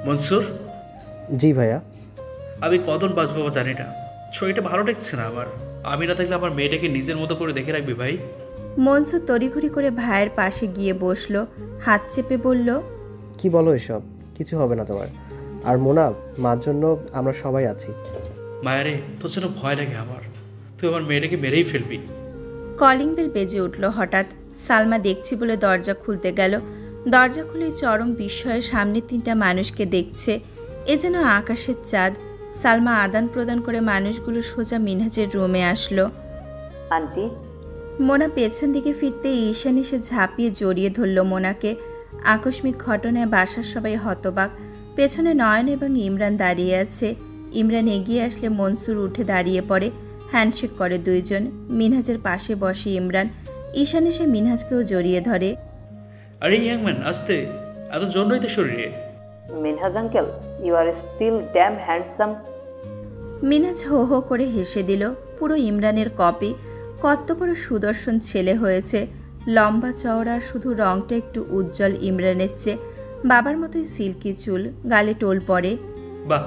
মনসুর, জি ভাইয়া। আমি কখন বাঁচবো জানি না, শরীরটা ভালো ঠেকছে না আমার। আমি না থাকলে আমার মেয়েটাকে নিজের মতো করে দেখে রাখবি ভাই। মনসুর তড়িঘড়ি করে ভাইয়ের পাশে গিয়ে বসলো, হাত চেপে বলল, কি বলো এসব? কিছু হবে না তোমার। আর মোনা, মার জন্য আমরা সবাই আছি। মায়ারে, তোর জন্য ভয় লাগে আমার। তুই আমার মেয়েটাকে মেরেই ফেলবি। কলিং বেল বেজে উঠল হঠাৎ। সালমা দেখছি বলে দরজা খুলতে গেল। দরজা খুলে চরম বিস্ময়ে সামনে 3টা মানুষকে দেখছে। এ যেন আকাশের চাঁদ। সালমা আদান প্রদান করে মানুষগুলো সোজা মিনহাজের রুমে আসলো। আন্টি। মোনা পেছন দিকে ফিরতে ঈশান এসে ঝাঁপিয়ে জড়িয়ে ধরল মোনাকে। আকস্মিক ঘটনায় বাসার সবাই হতবাক। পেছনে নয়ন এবং ইমরান দাঁড়িয়ে আছে। ইমরান এগিয়ে আসলে মনসুর উঠে দাঁড়িয়ে পড়ে। হ্যান্ডশেক করে দুইজন। মিনহাজের পাশে বসে ইমরান। ঈশান এসে মিনহাজকেও জড়িয়ে ধরে। আরে ইয়াংম্যান, আসতে, এত জন্যই তো শরীরে। Minhaj uncle, you are still damn handsome. Minhaj হো হো করে হেসে দিল। পুরো ইমরানের কপি। কত বড় সুদর্শন ছেলে হয়েছে। লম্বা চওড়া, শুধু রংটা একটু উজ্জ্বল ইমরানের চেয়ে। বাবার মতোই সিল্কি চুল, গালে টোল পড়ে। বাহ,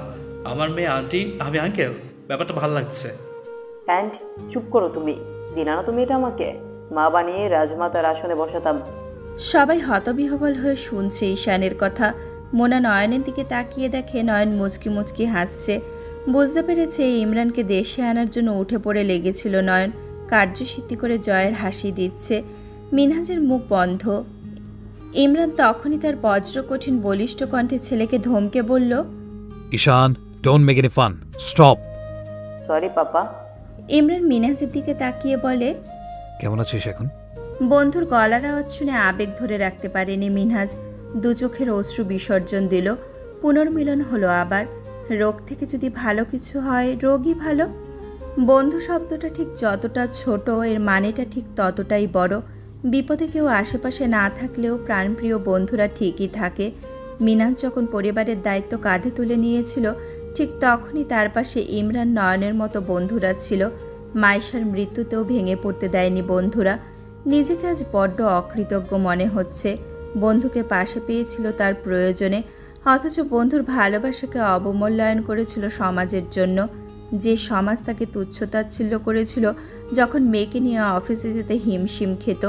আমার মেয়ে আন্টি, আমি আঙ্কেল, ব্যাপারটা ভালো লাগছে। অ্যান্ড চুপ করো তুমি। দিলা না তুমি এটা আমাকে? মা বানিয়ে রাজমাতার আসনে বসাতাম। সবাই হতবিহ্বল হয়ে শুনছে ঈশানের কথা। মোনা নয়নের দিকে তাকিয়ে দেখে নয়ন মুচকি মুচকি হাসছে। বুঝতে পেরেছে ইমরানকে দেশে আনার জন্য উঠে পড়ে লেগেছিল নয়ন। কার্যসিদ্ধি করে জয়ের হাসি দিচ্ছে। মিনহাজের মুখ বন্ধ। ইমরান তখনই তার বজ্র কঠিন বলিষ্ঠ কণ্ঠে ছেলেকে ধমকে বলল, Ishan, don't make it fun, stop. Sorry papa. Imran মিনহাজের দিকে তাকিয়ে বলে, কেমন আছিস এখন? বন্ধুর গলার আওয়াজ শুনে আবেগ ধরে রাখতে পারেনি মিনহাজ। দু চোখের অশ্রু বিসর্জন দিল। পুনর্মিলন হলো আবার। রোগ থেকে যদি ভালো কিছু হয়, রোগই ভালো। বন্ধু শব্দটা ঠিক যতটা ছোট, এর মানেটা ঠিক ততটাই বড়। বিপদে কেউ আশেপাশে না থাকলেও প্রাণপ্রিয় বন্ধুরা ঠিকই থাকে। মিনহাজ যখন পরিবারের দায়িত্ব কাঁধে তুলে নিয়েছিল, ঠিক তখনই তার পাশে ইমরান, নয়নের মতো বন্ধুরা ছিল। মাইশার মৃত্যুতেও ভেঙে পড়তে দেয়নি বন্ধুরা। নিজেকে আজ বড্ড অকৃতজ্ঞ মনে হচ্ছে। বন্ধুকে পাশে পেয়েছিল তার প্রয়োজনে, অথচ বন্ধুর ভালোবাসাকে অবমূল্যায়ন করেছিল সমাজের জন্য। যে সমাজ তাকে তুচ্ছতাচ্ছিল্য করেছিল যখন মেয়েকে নিয়ে অফিসে যেতে হিমশিম খেত।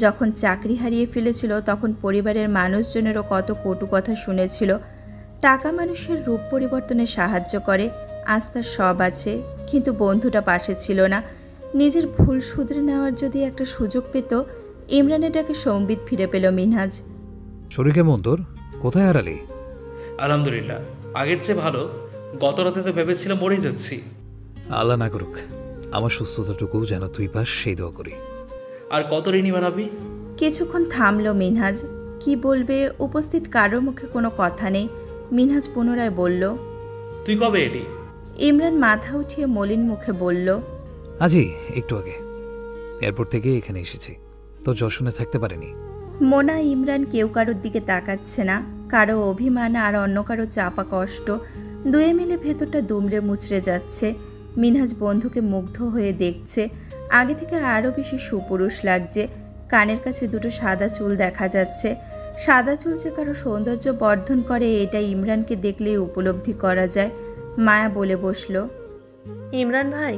যখন চাকরি হারিয়ে ফেলেছিল, তখন পরিবারের মানুষজনেরও কত কটু কথা শুনেছিল। টাকা মানুষের রূপ পরিবর্তনে সাহায্য করে, আজ তার সব আছে, কিন্তু বন্ধুটা পাশে ছিল না। নিজের ভুল শুধরে নেওয়ার যদি একটা সুযোগ পেত। ইমরানের ডাকে সম্বিত ফিরে পেল মিনহাজ। শরীর কেমন তোর? কোথায় হারালি? আলহামদুলিল্লাহ, আগের চেয়ে ভালো। গত রাতে তো ভেবেছিলাম মরেই যাচ্ছি। আল্লাহ না করুক, আমার সুস্থতাটুকু যেন তুই পাস, সেই দোয়া করি। আর কত ঋণী বানাবি? কিছুক্ষণ থামল মিনহাজ। কি বলবে, উপস্থিত কারোর মুখে কোনো কথা নেই। মিনহাজ পুনরায় বলল, তুই কবে এলি? ইমরান মাথা উঠিয়ে মলিন মুখে বলল, আজই একটু আগে এয়ারপোর্ট থেকে এখানে এসেছি, তো যশনে থাকতে পারেনি। মোনা ইমরান কেউ কারোর দিকে তাকাচ্ছে না। কারো অভিমান আর অন্য কারো চাপা কষ্ট, দুয়ে মিলে ভেতরটা দুমড়ে মুচড়ে যাচ্ছে। মিনহাজ বন্ধুকে মুগ্ধ হয়ে দেখছে। আগে থেকে আরও বেশি সুপুরুষ লাগছে। কানের কাছে দুটো সাদা চুল দেখা যাচ্ছে। সাদা চুল যে কারো সৌন্দর্য বর্ধন করে, এটা ইমরানকে দেখলেই উপলব্ধি করা যায়। মায়া বলে বসল, ইমরান ভাই,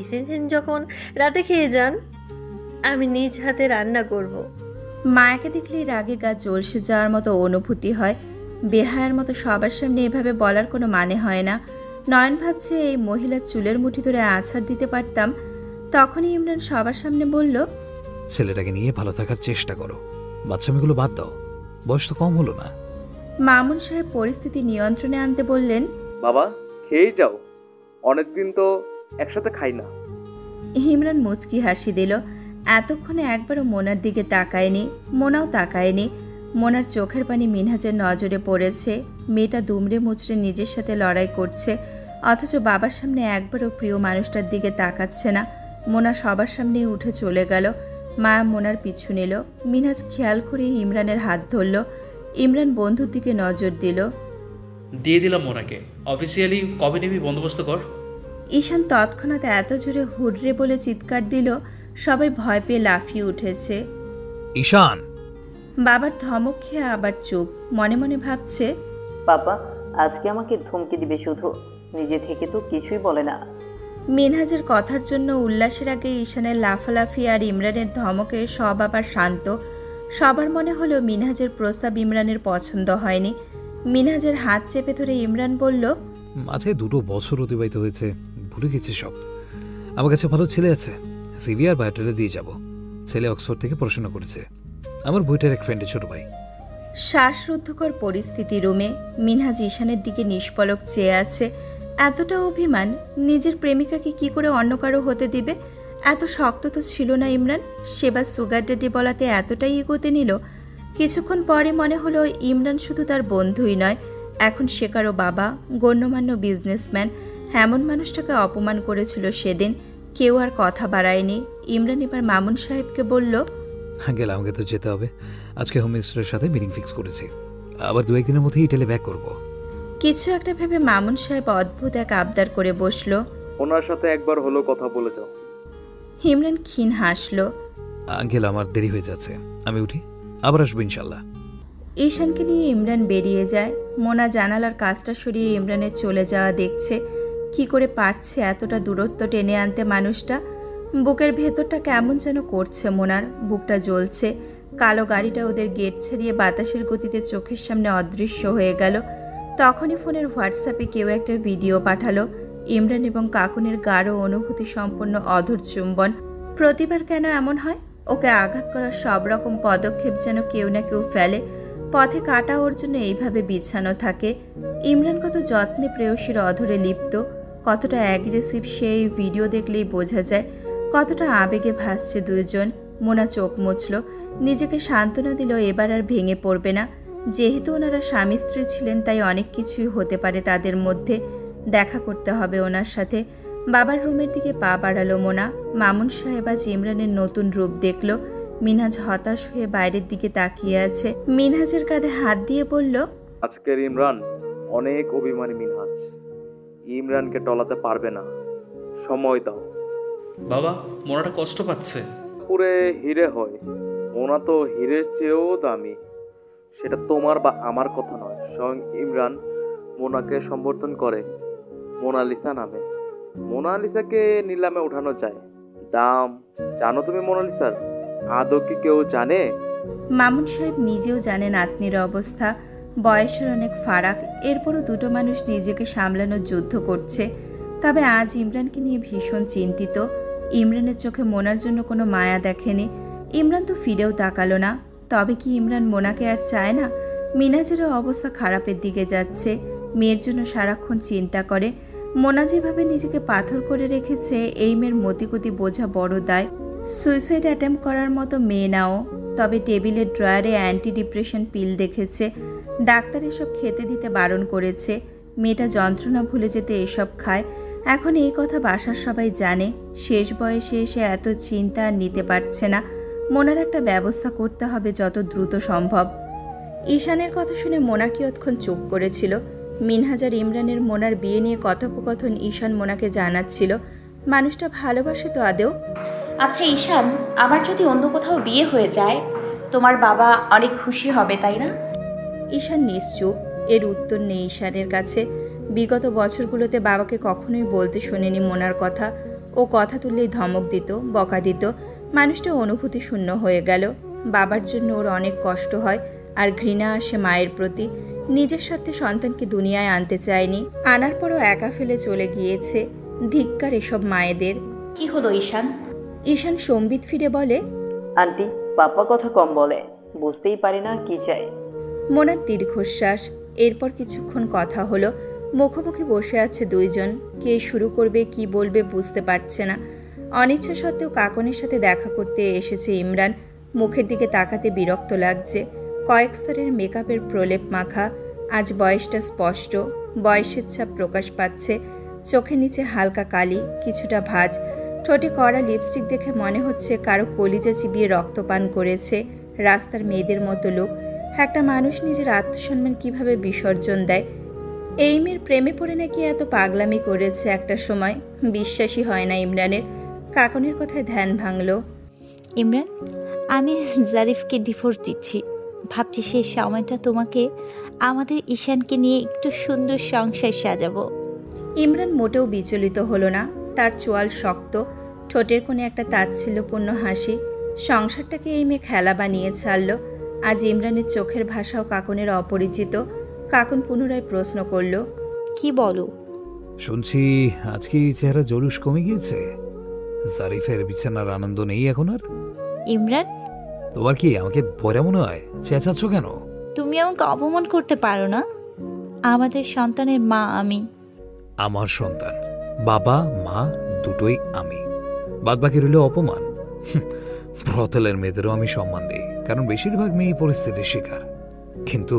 এসেছেন যখন রাতে খেয়ে যান, আমি নিজ হাতে রান্না করব। মায়াকে দেখলেই রাগে গা জ্বলসে যাওয়ার মতো অনুভূতি হয়। বেহায়ার মতো সবার সামনে এভাবে বলার কোনো মানে হয় না। নয়ন ভাবছে এই মহিলার চুলের মুঠি ধরে আছাড় দিতে পারতাম। তখনই ইমরান সবার সামনে বলল, ছেলেটাকে নিয়ে ভালো থাকার চেষ্টা করো, বাচ্চামিগুলো বাদ দাও, বয়স তো কম হলো না। মামুন সাহেব পরিস্থিতি নিয়ন্ত্রণে আনতে বললেন, বাবা খেয়েই যাও, অনেকদিন তো একসাথে খাই না। ইমরান মুচকি হাসি দিল। এতক্ষণে একবারও মোনার দিকে তাকায়নি। মোনাও তাকায়নি। মোনার চোখের পানি মিনহাজের নজরে পড়েছে। মেয়েটা দুমড়ে মুচড়ে নিজের সাথে লড়াই করছে, অথচ বাবার সামনে একবারও প্রিয় মানুষটার দিকে তাকাচ্ছে না। মোনা সবার সামনে উঠে চলে গেল। মায়া মোনার পিছু নিল। মিনহাজ খেয়াল করে ইমরানের হাত ধরল। ইমরান বন্ধুর দিকে নজর দিল। দিয়ে দিলাম মোনাকে। অফিসিয়ালি কবে নিবি বন্দোবস্ত কর। ঈশান তৎক্ষণাৎ এত জোরে হুডরে বলে চিৎকার দিল, সবাই ভয় পেয়ে লাফিয়ে উঠেছে। ঈশান! বাবার ধমক খেয়ে আবার চুপ। মনে মনে ভাবছে, পাপা আজকে আমাকে ধমকি দিবে শুধু, নিজে থেকে তো কিছুই বলে না। মিনহাজের কথার জন্য উল্লাসের আগে ঈশানের লাফালাফি আর ইমরানের ধমকে সব আবার শান্ত। সবার মনে হলো মিনহাজের প্রস্তাব ইমরানের পছন্দ হয়নি। মিনহাজের হাত চেপে ধরে ইমরান বলল, মাঝে 2 বছর অতিবাহিত হয়েছে, ভুলে গেছি সব। আমার কাছে ভালো ছেলে আছে, সিভি আর বায়োডাটা দিয়ে যাব। ছেলে অক্সফোর্ড থেকে পড়াশোনা করেছে, আমার বইটার এক ফ্রেন্ডের ছোট ভাই। শ্বাসরুদ্ধকর পরিস্থিতি রুমে। মিনহাজ ঈশানের দিকে নিষ্পলক চেয়ে আছে। এতটা অভিমান, নিজের প্রেমিকাকে কি করে অন্য কারো হতে দিবে? এত শক্ত তো ছিল না ইমরান। সেবার সুগার ড্যাডি বলাতে এতটাই এগোতে নিল। কিছুক্ষণ পরে মনে হলো ইমরান শুধু তার বন্ধুই নয়, এখন সে কারো বাবা, গণ্যমান্য বিজনেসম্যান। এমন মানুষটাকে অপমান করেছিল সেদিন। কেউ আর কথা বাড়ায়নি। ইমরান এবার মামুন সাহেবকে বলল, গেলে আমাকে তো যেতে হবে। আজকে হোম মিনিস্টারের সাথে মিটিং ফিক্স করেছি, আবার 2-1 দিনের মধ্যেই ইটালি ব্যাক করব। কিছু একটা ভেবে মামুন সাহেব অদ্ভুত এক আবদার করে বসল। ওনার সাথে একবার হলো কথা বলে যাও। ইমরান ক্ষীণ হাসল। আঙ্কেল, আমার দেরি হয়ে যাচ্ছে, আমি উঠি, আবার আসবো ইনশাল্লাহ। ঈশানকে নিয়ে ইমরান বেরিয়ে যায়। মোনা জানালার কাজটা সরিয়ে ইমরানের চলে যাওয়া দেখছে। কি করে পারছে এতটা দূরত্ব টেনে আনতে মানুষটা? বুকের ভেতরটা কেমন যেন করছে মোনার, বুকটা জ্বলছে। কালো গাড়িটা ওদের গেট ছাড়িয়ে বাতাসের গতিতে চোখের সামনে অদৃশ্য হয়ে গেল। তখনই ফোনের হোয়াটসঅ্যাপে কেউ একটা ভিডিও পাঠালো। ইমরান এবং কাকুনের গাঢ় অনুভূতি সম্পন্ন অধর চুম্বন। প্রতিবার কেন এমন হয়? ওকে আঘাত করার সব রকম পদক্ষেপ যেন কেউ না কেউ ফেলে। পথে কাটা ওর জন্য এইভাবে বিছানো থাকে। ইমরান কত যত্নে প্রেয়সীর অধরে লিপ্ত, কতটা অ্যাগ্রেসিভ সেই ভিডিও দেখলেই বোঝা যায়। কতটা আবেগে ভাসছে দুজন। মোনা চোখ মুছল, নিজেকে সান্ত্বনা দিল এবার আর ভেঙে পড়বে না। যেহেতু ওনারা স্বামী স্ত্রী ছিলেন, তাই অনেক কিছুই হতে পারে তাদের মধ্যে। দেখা করতে হবে ওনার সাথে। বাবার রুমের দিকে পা বাড়ালো মোনা। মামুন সাহেব আজ ইমরানের নতুন রূপ দেখল। মিনহাজ হতাশ হয়ে বাইরের দিকে তাকিয়ে আছে। মিনহাজের কাঁধে হাত দিয়ে বলল, আজকের ইমরান অনেক অভিমানী মিনহাজ, ইমরানকে টলাতে পারবে না, সময় দাও। বাবা, মোনাটা কষ্ট পাচ্ছে। পুরে হিরে হয়, মোনা তো হিরের চেয়েও দামি। সেটা তোমার বা আমার কথা নয়, স্বয়ং ইমরান মোনাকে সম্বোধন করে মোনালিসা নামে। মোনালিসাকে নিলামে উঠানো যায়। দাম জানো তুমি মোনালিসার? আদৌ কি কেউ জানে? মামুন সাহেব নিজেও জানেন আত্মীর অবস্থা। বয়সের অনেক ফারাক, এরপরও দুটো মানুষ নিজেকে সামলানোর যুদ্ধ করছে। তবে আজ ইমরানকে নিয়ে ভীষণ চিন্তিত। ইমরানের চোখে মোনার জন্য কোনো মায়া দেখেনি। ইমরান তো ফিরেও তাকালো না। তবে কি ইমরান মোনাকে আর চায় না? মিনাজেরও অবস্থা খারাপের দিকে যাচ্ছে। মেয়ের জন্য সারাক্ষণ চিন্তা করে। মোনা যেভাবে নিজেকে পাথর করে রেখেছে, এই মেয়ের মতিগতি বোঝা বড় দায়। সুইসাইড অ্যাটেম্প করার মতো মেয়ে নাও। তবে টেবিলের ড্রয়ারে অ্যান্টি ডিপ্রেশন পিল দেখেছে। ডাক্তার এসব খেতে দিতে বারণ করেছে। মেয়েটা যন্ত্রণা ভুলে যেতে এসব খায়। এখন এই কথা বাসার সবাই জানে। শেষ বয়সে এসে এত চিন্তা আর নিতে পারছে না। মোনার একটা ব্যবস্থা করতে হবে যত দ্রুত সম্ভব। ঈশানের কথা শুনে মোনা কিয়ৎক্ষণ চুপ করেছিল। মিনহাজ আর ইমরানের মোনার বিয়ে নিয়ে কথোপকথন ঈশান মোনাকে জানাচ্ছিল। মানুষটা ভালোবাসে তো আদেও? আচ্ছা ঈশান, আমার যদি অন্য কোথাও বিয়ে হয়ে যায়, তোমার বাবা অনেক খুশি হবে, তাই না? ঈশান নিশ্চুপ। এর উত্তর নেই ঈশানের কাছে। বিগত বছরগুলোতে বাবাকে কখনোই বলতে শোনেনি মোনার কথা। ও কথা তুললেই ধমক দিত, বকা দিত। মানুষটা অনুভূতি শূন্য হয়ে গেল। বাবার জন্য ওর অনেক কষ্ট হয়, আর ঘৃণা আসে মায়ের প্রতি। নিজের স্বার্থে সন্তানকে দুনিয়ায় আনতে চায়নি, আনার পরও একা ফেলে চলে গিয়েছে। ধিক্কার এসব মায়েদের। কি হলো ঈশান? ঈশান সম্বিত ফিরে বলে, আন্টি, পাপা কথা কম বলে, বুঝতেই পারি না কি চাই। মোনার দীর্ঘশ্বাস। এরপর কিছুক্ষণ কথা হলো। মুখোমুখি বসে আছে দুইজন। কে শুরু করবে, কি বলবে বুঝতে পারছে না। অনিচ্ছা সত্ত্বেও কাকনের সাথে দেখা করতে এসেছে ইমরান। মুখের দিকে তাকাতে বিরক্ত লাগছে। কয়েক স্তরের মেকআপের প্রলেপ মাখা। আজ বয়সটা স্পষ্ট, বয়সের ছাপ প্রকাশ পাচ্ছে। চোখের নিচে হালকা কালি, কিছুটা ভাঁজ। ঠোঁটে কড়া লিপস্টিক দেখে মনে হচ্ছে কারো কলিজা চিবিয়ে রক্তপান করেছে। রাস্তার মেয়েদের মতো লোক। একটা মানুষ নিজের আত্মসম্মান কিভাবে বিসর্জন দেয়? এই মেয়ের প্রেমে পড়ে নাকি এত পাগলামি করেছে একটা সময়। বিশ্বাসই হয় না ইমরানের। কাকনের কথায় ধ্যান ভাঙল। ইমরান, আমি জারিফকে ডিভোর্স দিচ্ছি। ভাবছি সেই সময়টা তোমাকে আমাদের ঈশানকে নিয়ে একটু সুন্দর সংসার সাজাবো। ইমরান মোটেও বিচলিত হলো না। তার চোয়াল শক্ত, ঠোঁটের কোণে একটা তাচ্ছিল্যপূর্ণ হাসি। সংসারটাকে এই মেয়ে খেলা বানিয়ে ছাড়ল। আজ ইমরানের চোখের ভাষাও কাকনের অপরিচিত। কাকন পুনরায় প্রশ্ন করল, কি বলো? শুনছি আজকে এই চেহারা জলুস কমে গিয়েছে। জারিফের বিছানার আনন্দ নেই এখন আর। ইমরান, তোমার কি আমাকে বড় মনে হয়? চেঁচাচ্ছ কেন? তুমি আমাকে অপমান করতে পারো না। আমাদের সন্তানের মা আমি। আমার সন্তান, বাবা মা দুটোই আমি, বাদ বাকি রইল অপমান। ব্রতেলের মেয়েদেরও আমি সম্মান দিই, কারণ বেশিরভাগ মেয়ে এই পরিস্থিতির শিকার। কিন্তু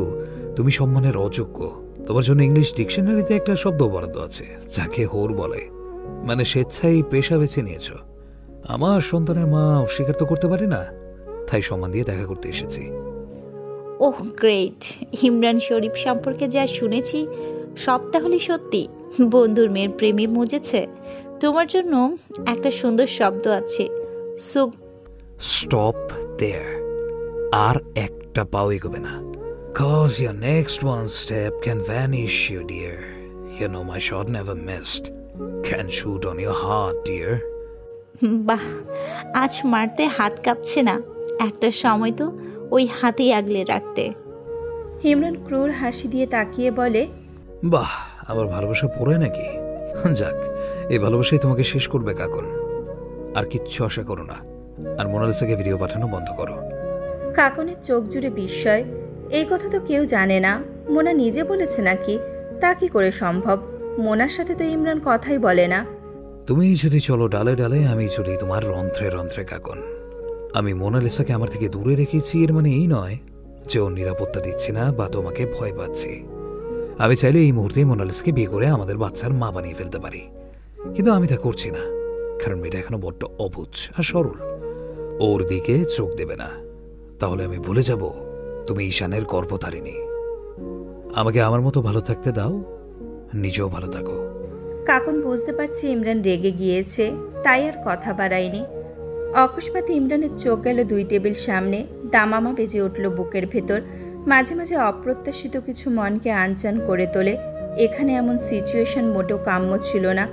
তুমি সম্মানের অযোগ্য। তোমার জন্য ইংলিশ ডিকশনারিতে একটা শব্দ বরাদ্দ আছে, যাকে হোর বলে, মানে স্বেচ্ছায় পেশা বেছে নিয়েছ। আমার সন্তানের মা অস্বীকার তো করতে পারি না, তাই সম্মান দিয়ে দেখা করতে এসেছি। ওহ গ্রেট। ইমরান শরীফ সম্পর্কে যা শুনেছি সব তাহলে সত্যি? বন্ধুর মেয়ের প্রেমে মজেছে। তোমার জন্য একটা সুন্দর শব্দ আছে, স্টপ দেয়ার। আর একটা পাও এগোবে না, cause your next one step can vanish you dear. You know my shot never missed, can shoot on your heart dear. বাহ, আজ মারতে হাত কাঁপছে না। একটা সময় তো ওই হাতেই আগলে রাখতে। ইমরান ক্রূর হাসি দিয়ে তাকিয়ে বলে, বাহ, আবার ভালোবাসা পড়ে নাকি? যাক, এই ভালোবাসাই তোমাকে শেষ করবে কাকন। আর কিচ্ছু আশা করো না, আর মোনালিসাকে ভিডিও পাঠানো বন্ধ করো। কাকনের চোখ জুড়ে বিস্ময়। এই কথা তো কেউ জানে না। মোনা নিজে বলেছে নাকি? তা কি করে সম্ভব? মোনার সাথে তো ইমরান কথাই বলে না। তুমি যদি চলো ডালে ডালে, আমি চলি তোমার রন্ধ্রে রন্ধ্রে কাকন। আমি মোনালিসাকে আমার থেকে দূরে রেখেছি, এর মানে এই নয় যে ওর নিরাপত্তা দিচ্ছি না বা তোমাকে ভয় পাচ্ছি। আমি চাইলে এই মুহূর্তে মোনালিসাকে বিয়ে করে আমাদের বাচ্চার মা বানিয়ে ফেলতে পারি, কিন্তু আমি তা করছি না, কারণ মেয়েটা এখনো বড্ড অবুঝ আর সরল। ওর দিকে চোখ দেবে না, তাহলে আমি ভুলে যাব তুমি ঈশানের গর্ভধারিণী। আমাকে আমার মতো ভালো থাকতে দাও, নিজেও ভালো থাকো। কাকন বুঝতে পারছে ইমরান রেগে গিয়েছে, তাই আর কথা বাড়ায়নি। অকস্মাৎ ইমরানের চোখ গেল 2 টেবিল সামনে। দামামা বেজে উঠল বুকের ভেতর। মাঝে মাঝে অপ্রত্যাশিত কিছু মনকে আনচান করে তোলে। এখানে এমন সিচুয়েশন মোটেও কাম্য ছিল না।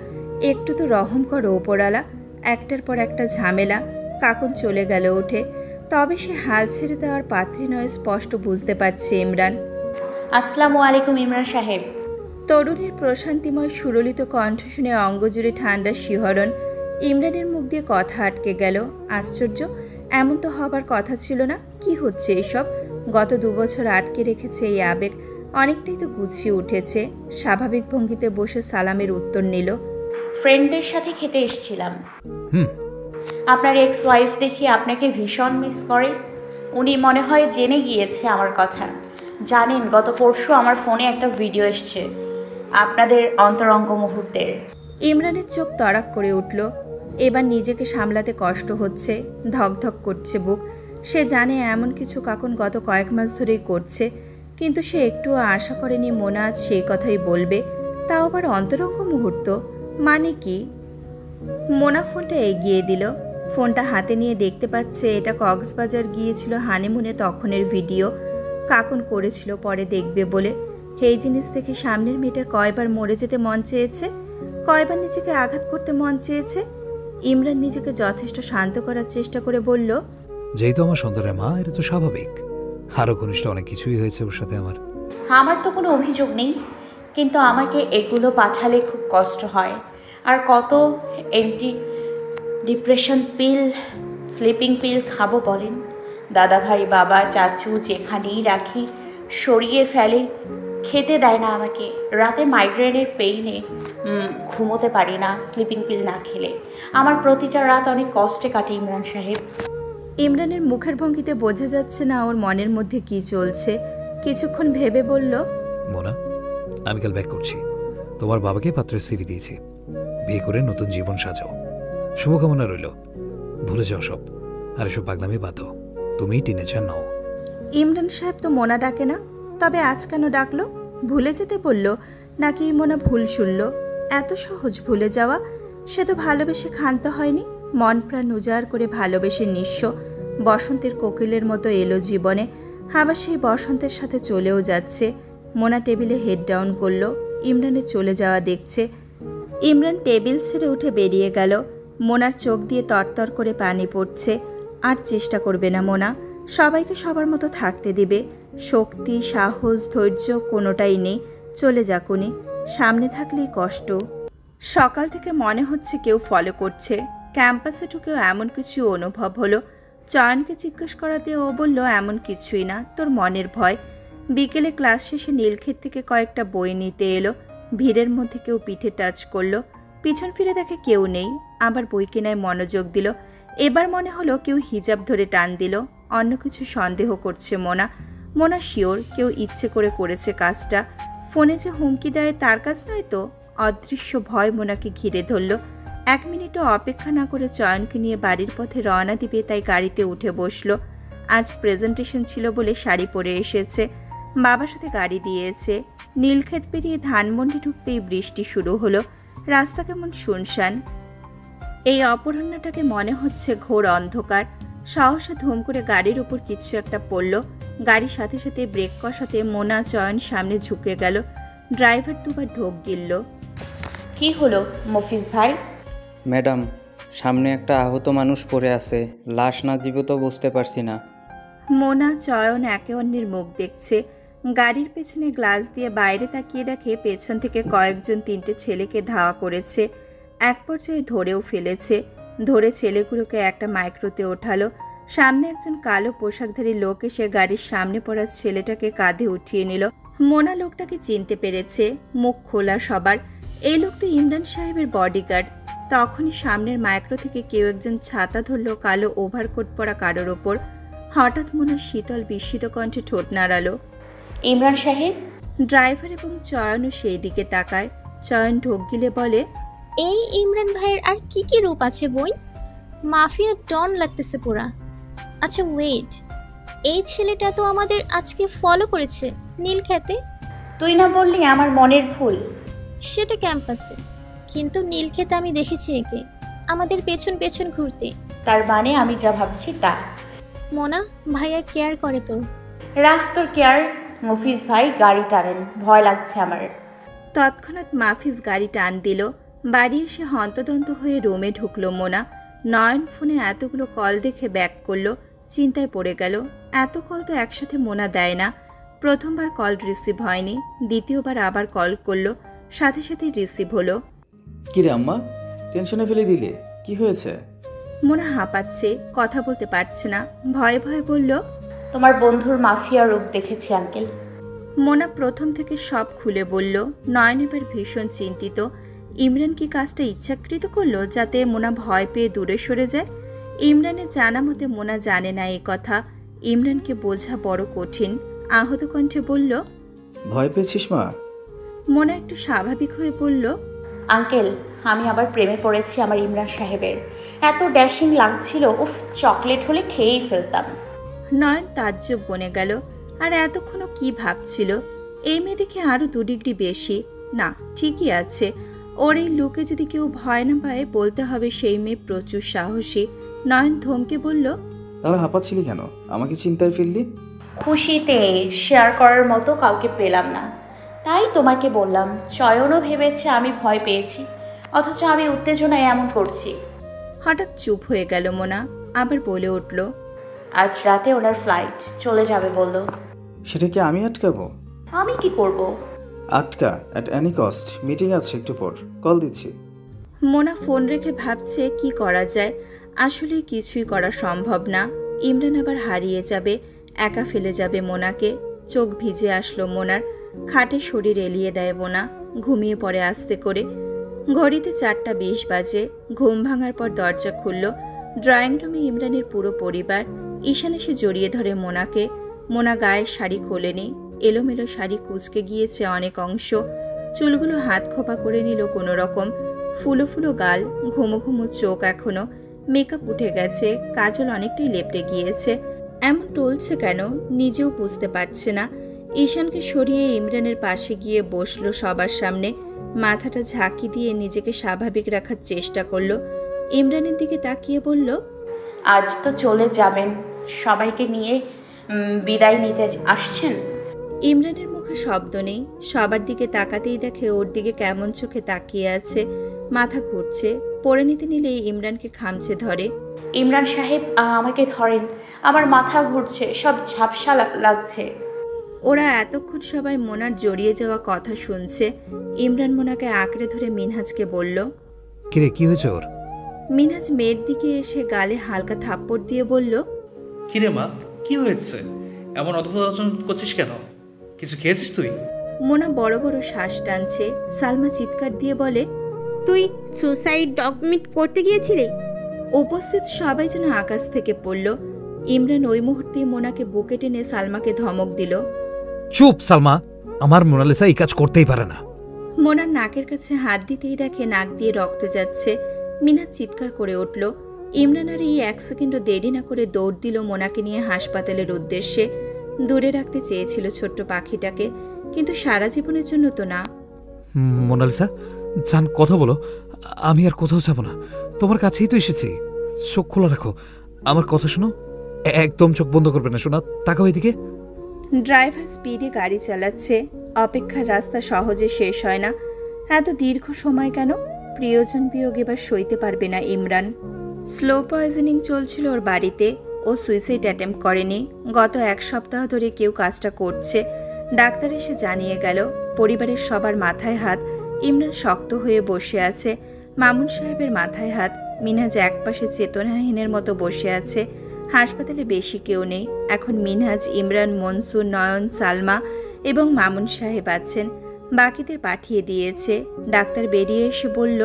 একটু তো রহম করো ওপরালা। একটার পর একটা ঝামেলা। কাকন চলে গেল উঠে। তবে সে হাল ছেড়ে দেওয়ার পাত্রী নয়, স্পষ্ট বুঝতে পারছে ইমরান। আসসালামু আলাইকুম ইমরান সাহেব। তরুণীর প্রশান্তিময় সুরলিত কণ্ঠ শুনে অঙ্গজুড়ে ঠান্ডা শিহরণ। ইমরানের মুখ দিয়ে কথা আটকে গেল। আশ্চর্য, এমন তো হবার কথা ছিল না। কি হচ্ছে এসব? গত 2 বছর আটকে রেখেছে এই আবেগ। অনেকটাই তো গুছিয়ে উঠেছে। স্বাভাবিক ভঙ্গিতে বসে সালামের উত্তর নিল। ফ্রেন্ডদের সাথে খেতে এসেছিলাম। আপনার এক্স ওয়াইফ দেখি আপনাকে ভীষণ মিস করে। উনি মনে হয় জেনে গিয়েছে আমার কথা। জানেন, গত পরশু আমার ফোনে একটা ভিডিও এসছে আপনাদের অন্তরঙ্গ মুহূর্তের। ইমরানের চোখ তড়াক করে উঠল। এবার নিজেকে সামলাতে কষ্ট হচ্ছে, ধকধক করছে বুক। সে জানে এমন কিছু কাকন গত কয়েক মাস ধরেই করছে, কিন্তু সে একটুও আশা করেনি মোনা আজ সেই কথাই বলবে, তাও আবার অন্তরঙ্গ মুহূর্ত। মানে কি? মোনা ফোনটা এগিয়ে দিল। ফোনটা হাতে নিয়ে দেখতে পাচ্ছে এটা কক্সবাজার গিয়েছিল হানিমুনে তখনের ভিডিও। কাকন করেছিল পরে দেখবে বলে। এই জিনিস দেখে সামনের মেয়েটার কয়বার মরে যেতে মন চেয়েছে, কয়বার নিজেকে আঘাত করতে মন চেয়েছে। ইমরান নিজেকে যথেষ্ট শান্ত করার চেষ্টা করে বলল, যেহেতু আমার সন্তানের মা, এটা তো স্বাভাবিক। আরো ঘনিষ্ঠ অনেক কিছুই হয়েছে ওর সাথে আমার। আমার তো কোনো অভিযোগ নেই, কিন্তু আমাকে এগুলো পাঠালে খুব কষ্ট হয়। আর কত অ্যান্টি ডিপ্রেশন পিল, স্লিপিং পিল খাবো বলেন? দাদা ভাই, বাবা, চাচু যেখানেই রাখি সরিয়ে ফেলে। খেতে দেয় না আমাকে। রাতে মাইগ্রেনের পেইনে ঘুমোতে পারি না স্লিপিং পিল না খেলে। আমার প্রতিটা রাত অনেক কষ্টে কাটে ইমরান সাহেব। ইমরানের মুখের ভঙ্গিতে বোঝা যাচ্ছে না ওর মনের মধ্যে কি চলছে। কিছুক্ষণ ভেবে বলল, মোনা, আমি কাল ব্যাক করছি। তোমার বাবাকে পাত্রের সিভি দিয়েছি। বিয়ে করে নতুন জীবন সাজাও। শুভকামনা রইল। ভুলে যাও সব, আর এসব পাগলামি বাঁধো। তুমি টিনেজার নাও। ইমরান সাহেব তো মোনা ডাকে না, তবে আজ কেন ডাকলো? ভুলে যেতে বলল নাকি মোনা ভুল শুনল? এত সহজ ভুলে যাওয়া? সে তো ভালোবেসে ক্ষান্ত হয়নি, মন প্রাণ উজাড় করে ভালোবেসে নিঃস্ব। বসন্তের কোকিলের মতো এলো জীবনে, আবার সেই বসন্তের সাথে চলেও যাচ্ছে। মোনা টেবিলে হেড ডাউন করলো। ইমরানের চলে যাওয়া দেখছে। ইমরান টেবিল ছেড়ে উঠে বেরিয়ে গেল। মোনার চোখ দিয়ে তরতর করে পানি পড়ছে। আর চেষ্টা করবে না মোনা, সবাইকে সবার মতো থাকতে দিবে। শক্তি, সাহস, ধৈর্য কোনোটাই নেই। চলে যাক উনি, সামনে থাকলেই কষ্ট। সকাল থেকে মনে হচ্ছে কেউ ফলো করছে। ক্যাম্পাসে ঢুকেও এমন কিছু অনুভব হলো। চয়নকে জিজ্ঞেস করাতে ও বলল এমন কিছুই না, তোর মনের ভয়। বিকেলে ক্লাস শেষে নীলক্ষেত থেকে কয়েকটা বই নিতে এলো। ভিড়ের মধ্যে কেউ পিঠে টাচ করলো। পিছন ফিরে দেখে কেউ নেই। আবার বই কেনায় মনোযোগ দিল। এবার মনে হলো কেউ হিজাব ধরে টান দিল। অন্য কিছু সন্দেহ করছে মোনা। মোনা শিওর কেউ ইচ্ছে করে করেছে কাজটা। ফোনে যে হুমকি দেয় তার কাজ নয় তো। অদৃশ্য ভয় মোনাকে ঘিরে ধরল। 1 মিনিটও অপেক্ষা না করে চয়নকে নিয়ে বাড়ির পথে রওনা দিবে, তাই গাড়িতে উঠে বসলো। আজ প্রেজেন্টেশন ছিল বলে শাড়ি পরে এসেছে। বাবার সাথে গাড়ি দিয়েছে। নীলক্ষেত পেরিয়ে ধানমন্ডি ঢুকতেই বৃষ্টি শুরু হলো। রাস্তা কেমন শুনশান। এই অপরাহ্নটাকে মনে হচ্ছে ঘোর অন্ধকার। সাহসে ধুম করে গাড়ির উপর কিছু একটা পড়ল। গাড়ির সাথে সাথে ব্রেক কষাতে মোনা চয়ন সামনে ঝুঁকে গেল। ড্রাইভার দুবার ঢোক গিলল। কি হলো মফিজ ভাই? ম্যাডাম, সামনে একটা আহত মানুষ পড়ে আছে, লাশ না জীবিত বুঝতে পারছি না। মোনা চয়ন একে অন্যের মুখ দেখছে। গাড়ির পেছনে গ্লাস দিয়ে বাইরে তাকিয়ে দেখে পেছন থেকে কয়েকজন 3টে ছেলেকে ধাওয়া করেছে। এক পর্যায়ে ধরেও ফেলেছে। ধরে ছেলেগুলোকে একটা মাইক্রোতে ওঠালো। সামনে একজন কালো পোশাকধারী লোক এসে গাড়ির সামনে পড়া ছেলেটাকে কাঁধে উঠিয়ে নিল। মোনা লোকটাকে চিনতে পেরেছে। মুখ খোলা সবার। এই লোক তো ইমরান সাহেবের বডিগার্ড। তখনই সামনের মাইক্রো থেকে কেউ একজন ছাতা ধরল কালো ওভারকোট পরা কারোর ওপর। হঠাৎ মোনা শীতল বিস্মিত কণ্ঠে ঠোঁট নাড়ালো। ইমরান সাহেব? ড্রাইভার এবং চয়নও সেই দিকে তাকায়। চয়ন ঢোক গিলে বলে, এই ইমরান ভাইয়ের আর কি কি রূপ আছে বই, মাফিয়া ডন লাগতেছে পুরা। আচ্ছা ওয়েট, এই ছেলেটা তো আমাদের আজকে ফলো করেছে নীলক্ষেতে। তুই না বললি আমার মনের ভুল? সেটা ক্যাম্পাসে, কিন্তু নীলক্ষেতে আমি দেখেছি একে আমাদের পেছন পেছন ঘুরতে। তার মানে আমি যা ভাবছি তা। মোনা ভাইয়া কেয়ার করে তোর। রাখ তোর কেয়ার। মফিজ ভাই গাড়ি টানেন, ভয় লাগছে আমার। তৎক্ষণাৎ মাফিজ গাড়ি টান দিল। বাড়ি এসে হন্তদন্ত হয়ে রুমে ঢুকলো মোনা। নয়ন ফোনে এতগুলো কল দেখে ব্যাক করলো। চিন্তায় পড়ে গেল। এত কল তো একসাথে মোনা দেয় না। প্রথমবার কল রিসিভ হয়নি। দ্বিতীয়বার আবার কল করলো। সাথে সাথে রিসিভ হলো। কিরে আম্মা, টেনশনে ফেলে দিলে? কি হয়েছে? মোনা হাঁপাচ্ছে, কথা বলতে পারছে না। ভয়ে ভয়ে বলল, তোমার বন্ধুর মাফিয়া রূপ দেখেছি আঙ্কেল। মোনা প্রথম থেকে সব খুলে বলল। নয়ন এবার ভীষণ চিন্তিত। ইমরান কি কাজটা ইচ্ছাকৃত করলো যাতে মোনা ভয় পেয়ে দূরে সরে যায়? ইমরানের জানা মতে মোনা জানে না এই কথা। ইমরানকে বোঝা বড় কঠিন। আহত কণ্ঠে বলল, ভয় পেয়েছিস মা? মোনা একটু স্বাভাবিক হয়ে বলল, আঙ্কেল আমি আবার প্রেমে পড়েছি আমার ইমরান সাহেবের। এত ড্যাশিং লাগছিল, উফ চকলেট হলে খেয়েই ফেলতাম। নয়ন তাজ্জব বনে গেল। আর এতক্ষণও কি ভাবছিল? এই মেয়ে দেখে আরো 2 ডিগ্রি বেশি। না, ঠিকই আছে। ওর এই লুকে যদি কেউ ভয় না পায় বলতে হবে সেই মেয়ে প্রচুর সাহসী। নয়ন ধমকে বলল, তাহলে হাঁপাচ্ছিলি কেন? আমাকে চিন্তায় ফেললি? খুশিতে শেয়ার করার মতো কাউকে পেলাম না, তাই তোমাকে বললাম। চয়নও ভেবেছে আমি ভয় পেয়েছি, অথচ আমি উত্তেজনায় এমন করছি। হঠাৎ চুপ হয়ে গেল মোনা। আবার বলে উঠল, আজ রাতে ওনার ফ্লাইট, চলে যাবে বলল। সেটা কি আমি আটকাবো? আমি কি করব? আটকা, অ্যাট এনি কস্ট। মিটিং আছে একটু পর, কল দিচ্ছি। মোনা ফোন রেখে ভাবছে কি করা যায়। আসলে কিছুই করা সম্ভব না। ইমরান আবার হারিয়ে যাবে, একা ফেলে যাবে মোনাকে। চোখ ভিজে আসলো মোনার। খাটে শরীর এলিয়ে দেয় মোনা। ঘুমিয়ে পড়ে আস্তে করে। ঘড়িতে 4:20 বাজে। ঘুম ভাঙার পর দরজা খুলল। ড্রয়িং রুমে ইমরানের পুরো পরিবার। ঈশান এসে জড়িয়ে ধরে মোনাকে। মোনা গায়ের শাড়ি খোলেনি। এলোমেলো শাড়ি কুঁচকে গিয়েছে অনেক অংশ। চুলগুলো হাত খোপা করে নিল কোনো রকম। ফুলো ফুলো গাল, ঘুমো ঘুমো চোখ এখনো। মেকআপ উঠে গেছে, কাজল অনেকটাই লেপটে গিয়েছে। এমন টলছে কেন নিজেও বুঝতে পারছে না। ঈশানকে সরিয়ে ইমরানের পাশে গিয়ে বসলো সবার সামনে। মাথাটা ঝাঁকি দিয়ে নিজেকে স্বাভাবিক রাখার চেষ্টা করলো। ইমরানের দিকে তাকিয়ে বলল, আজ তো চলে যাবেন, সবাইকে নিয়ে বিদায় নিতে আসছেন? ইমরানের মুখ মুখে শব্দ নেই। সবার দিকে তাকাতেই দেখে ওর দিকে কেমন চোখে তাকিয়ে আছে। মাথা ঘুরছে, পড়ে নিতে নিলেই ইমরানকে খামচে ধরে। ইমরান সাহেব আমাকে ধরেন, আমার মাথা ঘুরছে, সব ঝাপসা লাগছে। ওরা এতক্ষণ সবাই মোনার জড়িয়ে যাওয়া কথা শুনছে। ইমরান মোনাকে আঁকড়ে ধরে মিনহাজকে বলল, কিরে কি হয়েছে ওর? মিনহাজ মেয়ের দিকে এসে গালে হালকা থাপ্পড় দিয়ে বলল, কিরে মা, কি হয়েছে? এমন অদ্ভুত আচরণ করছিস কেন? কিছু খেয়েছিস তুই? মোনা বড় বড় শ্বাস টানছে। সালমা চিৎকার দিয়ে বলে, তুই সুসাইড ডগমিট করতে গিয়েছিলি? উপস্থিত সবাই যেন আকাশ থেকে পড়ল। ইমরান ওই মুহূর্তেই মোনাকে বুকে টেনে সালমাকে ধমক দিল। চুপ সালমা, আমার মোনালিসা এই কাজ করতেই পারে না। মোনার নাকের কাছে হাত দিতেই দেখে নাক দিয়ে রক্ত যাচ্ছে। মিনহাজ চিৎকার করে উঠল। ইমরান আর এই 1 সেকেন্ডও দেরি না করে দৌড় দিল মোনাকে নিয়ে হাসপাতালের উদ্দেশ্যে। দূরে রাখতে চেয়েছিল ছোট্ট পাখিটাকে, কিন্তু সারা জীবনের জন্য তো না। মোনালিসা জান, কথা বলো। আমি আর কোথাও যাব না, তোমার কাছেই তো এসেছি। চোখ খোলা রাখো, আমার কথা শোনো। একদম চোখ বন্ধ করবে না, শোনা। তাকাও এদিকে। ড্রাইভার স্পিডে গাড়ি চালাচ্ছে। অপেক্ষার রাস্তা সহজে শেষ হয় না। এত দীর্ঘ সময় কেন? প্রিয়জন বিয়োগ এবার সইতে পারবে না ইমরান। স্লো পয়জনিং চলছিল ওর বাড়িতে। ও সুইসাইড অ্যাটেম্প করেনি। গত 1 সপ্তাহ ধরে কেউ কাজটা করছে। ডাক্তার এসে জানিয়ে গেল। পরিবারের সবার মাথায় হাত। ইমরান শক্ত হয়ে বসে আছে। মামুন সাহেবের মাথায় হাত। মিনহাজ একপাশে চেতনাহীনের মতো বসে আছে। হাসপাতালে বেশি কেউ নেই। এখন মিনহাজ, ইমরান, মনসুর, নয়ন, সালমা এবং মামুন সাহেব আছেন। বাকিদের পাঠিয়ে দিয়েছে। ডাক্তার বেরিয়ে এসে বলল,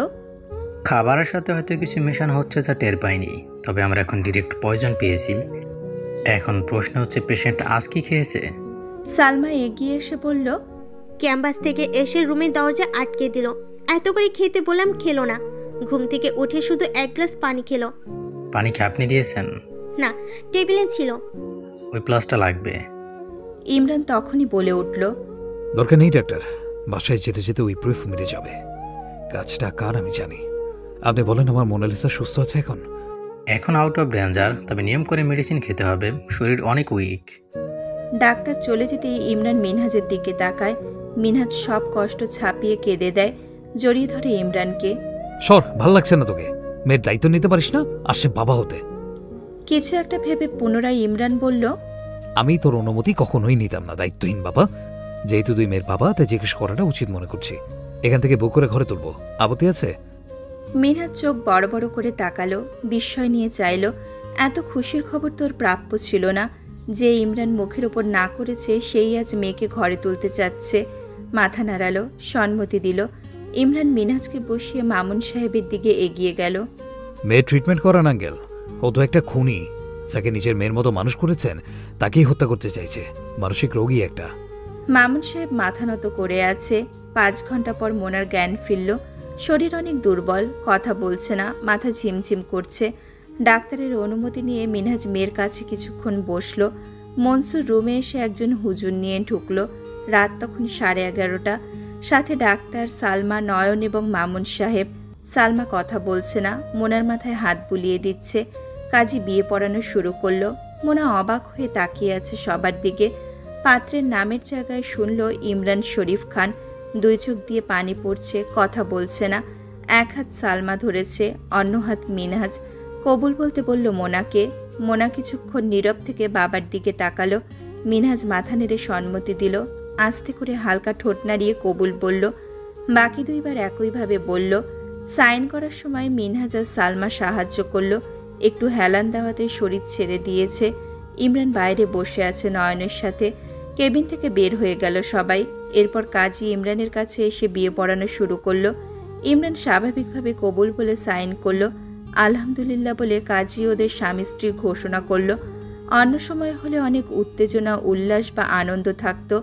খাবারের সাথে হয়তো কিছু মেশানো হচ্ছে যা টের পাইনি, তবে আমরা এখন ডিরেক্ট পয়জন পেয়েছি। এখন প্রশ্ন হচ্ছে পেশেন্ট আজ কি খেয়েছে? সালমা এগিয়ে এসে বলল, ক্যাম্পাস থেকে এসে রুমের দরজা আটকে দিল। এত করে খেতে বললাম, খেলো না। ঘুম থেকে উঠে শুধু 1 গ্লাস পানি খেলো। পানি কি আপনি দিয়েছেন? না, টেবিলে ছিল। ওই প্লাসটা লাগবে। ইমরান তখনই বলে উঠল, দরকার নেই ডাক্তার, বাসায় যেতে যেতে ওই প্রুফ মিটে যাবে। কাজটা কার আমি জানি। আপনি বলেন আমার মোনালিসা সুস্থ আছে এখন? এখন আউট অফ ডেঞ্জার, তবে নিয়ম করে মেডিসিন খেতে হবে। শরীর অনেক উইক। ডাক্তার চলে যেতেই ইমরান মিনহাজের দিকে তাকায়। মিনহাজ সব কষ্ট ছাপিয়ে কেঁদে দেয়। জড়িয়ে ধরে ইমরানকে। সর, ভাল লাগছে না তোকে? মেয়ের দায়িত্ব নিতে পারিস না? আসছে বাবা হতে। কিছু একটা ভেবে পুনরায় ইমরান বলল, আমি তোর অনুমতি কখনোই নিতাম না, দায়িত্বহীন বাবা। যেহেতু তুই মেয়ের বাবা, তাই জিজ্ঞেস করাটা উচিত মনে করছি। এখান থেকে বুক করে ঘরে তুলবো, আপত্তি আছে? মিনহাজ চোখ বড় বড় করে তাকালো, বিস্ময় নিয়ে চাইল। এত খুশির খবর তোর প্রাপ্য ছিল না। যে ইমরান মুখের ওপর না করেছে, সেই আজ মেয়েকে ঘরে তুলতে চাচ্ছে। মাথা নাড়ালো, সম্মতি দিল। ইমরান মিনহাজকে বসিয়ে মামুন সাহেবের দিকে এগিয়ে গেল। মেয়ের ট্রিটমেন্ট করান আঙ্কেল। ও তো একটা খুনি, যাকে নিজের মেয়ের মতো মানুষ করেছেন তাকেই হত্যা করতে চাইছে। মানসিক রোগী একটা। মামুন সাহেব মাথা নত করে আছে। 5 ঘন্টা পর মোনার জ্ঞান ফিরল। শরীর অনেক দুর্বল, কথা বলছে না, মাথা ঝিমঝিম করছে। ডাক্তারের অনুমতি নিয়ে মিনহাজ মেয়ের কাছে কিছুক্ষণ বসল। মনসুর রুমে এসে একজন হুজুর নিয়ে ঢুকলো। রাত তখন 11:30। সাথে ডাক্তার, সালমা, নয়ন এবং মামুন সাহেব। সালমা কথা বলছে না, মোনার মাথায় হাত বুলিয়ে দিচ্ছে। কাজী বিয়ে পড়ানো শুরু করলো। মোনা অবাক হয়ে তাকিয়ে আছে সবার দিকে। পাত্রের নামের জায়গায় শুনল ইমরান শরীফ খান। 2 চোখ দিয়ে পানি পড়ছে, কথা বলছে না। 1 হাত সালমা ধরেছে, অন্য হাত মিনহাজ। কবুল বলতে বলল মোনাকে। মোনা কিছুক্ষণ নীরব থেকে বাবার দিকে তাকালো। মিনহাজ মাথা নেড়ে সম্মতি দিল। আস্তে করে হালকা ঠোঁট নাড়িয়ে কবুল বলল। বাকি 2 বার একইভাবে বলল। সাইন করার সময় মিনহাজ আর সালমা সাহায্য করল। একটু হেলান দেওয়াতে শরীর ছেড়ে দিয়েছে। ইমরান বাইরে বসে আছে নয়নের সাথে। কেবিন থেকে বের হয়ে গেল সবাই। এরপর কাজী ইমরানের কাছে এসে বিয়ে পড়ানো শুরু করলো। ইমরান স্বাভাবিকভাবে কবুল বলে সাইন করলো। আলহামদুলিল্লাহ বলে কাজী ওদের স্বামী স্ত্রীর ঘোষণা করলো। অন্য সময় হলে অনেক উত্তেজনা, উল্লাস বা আনন্দ থাকতো,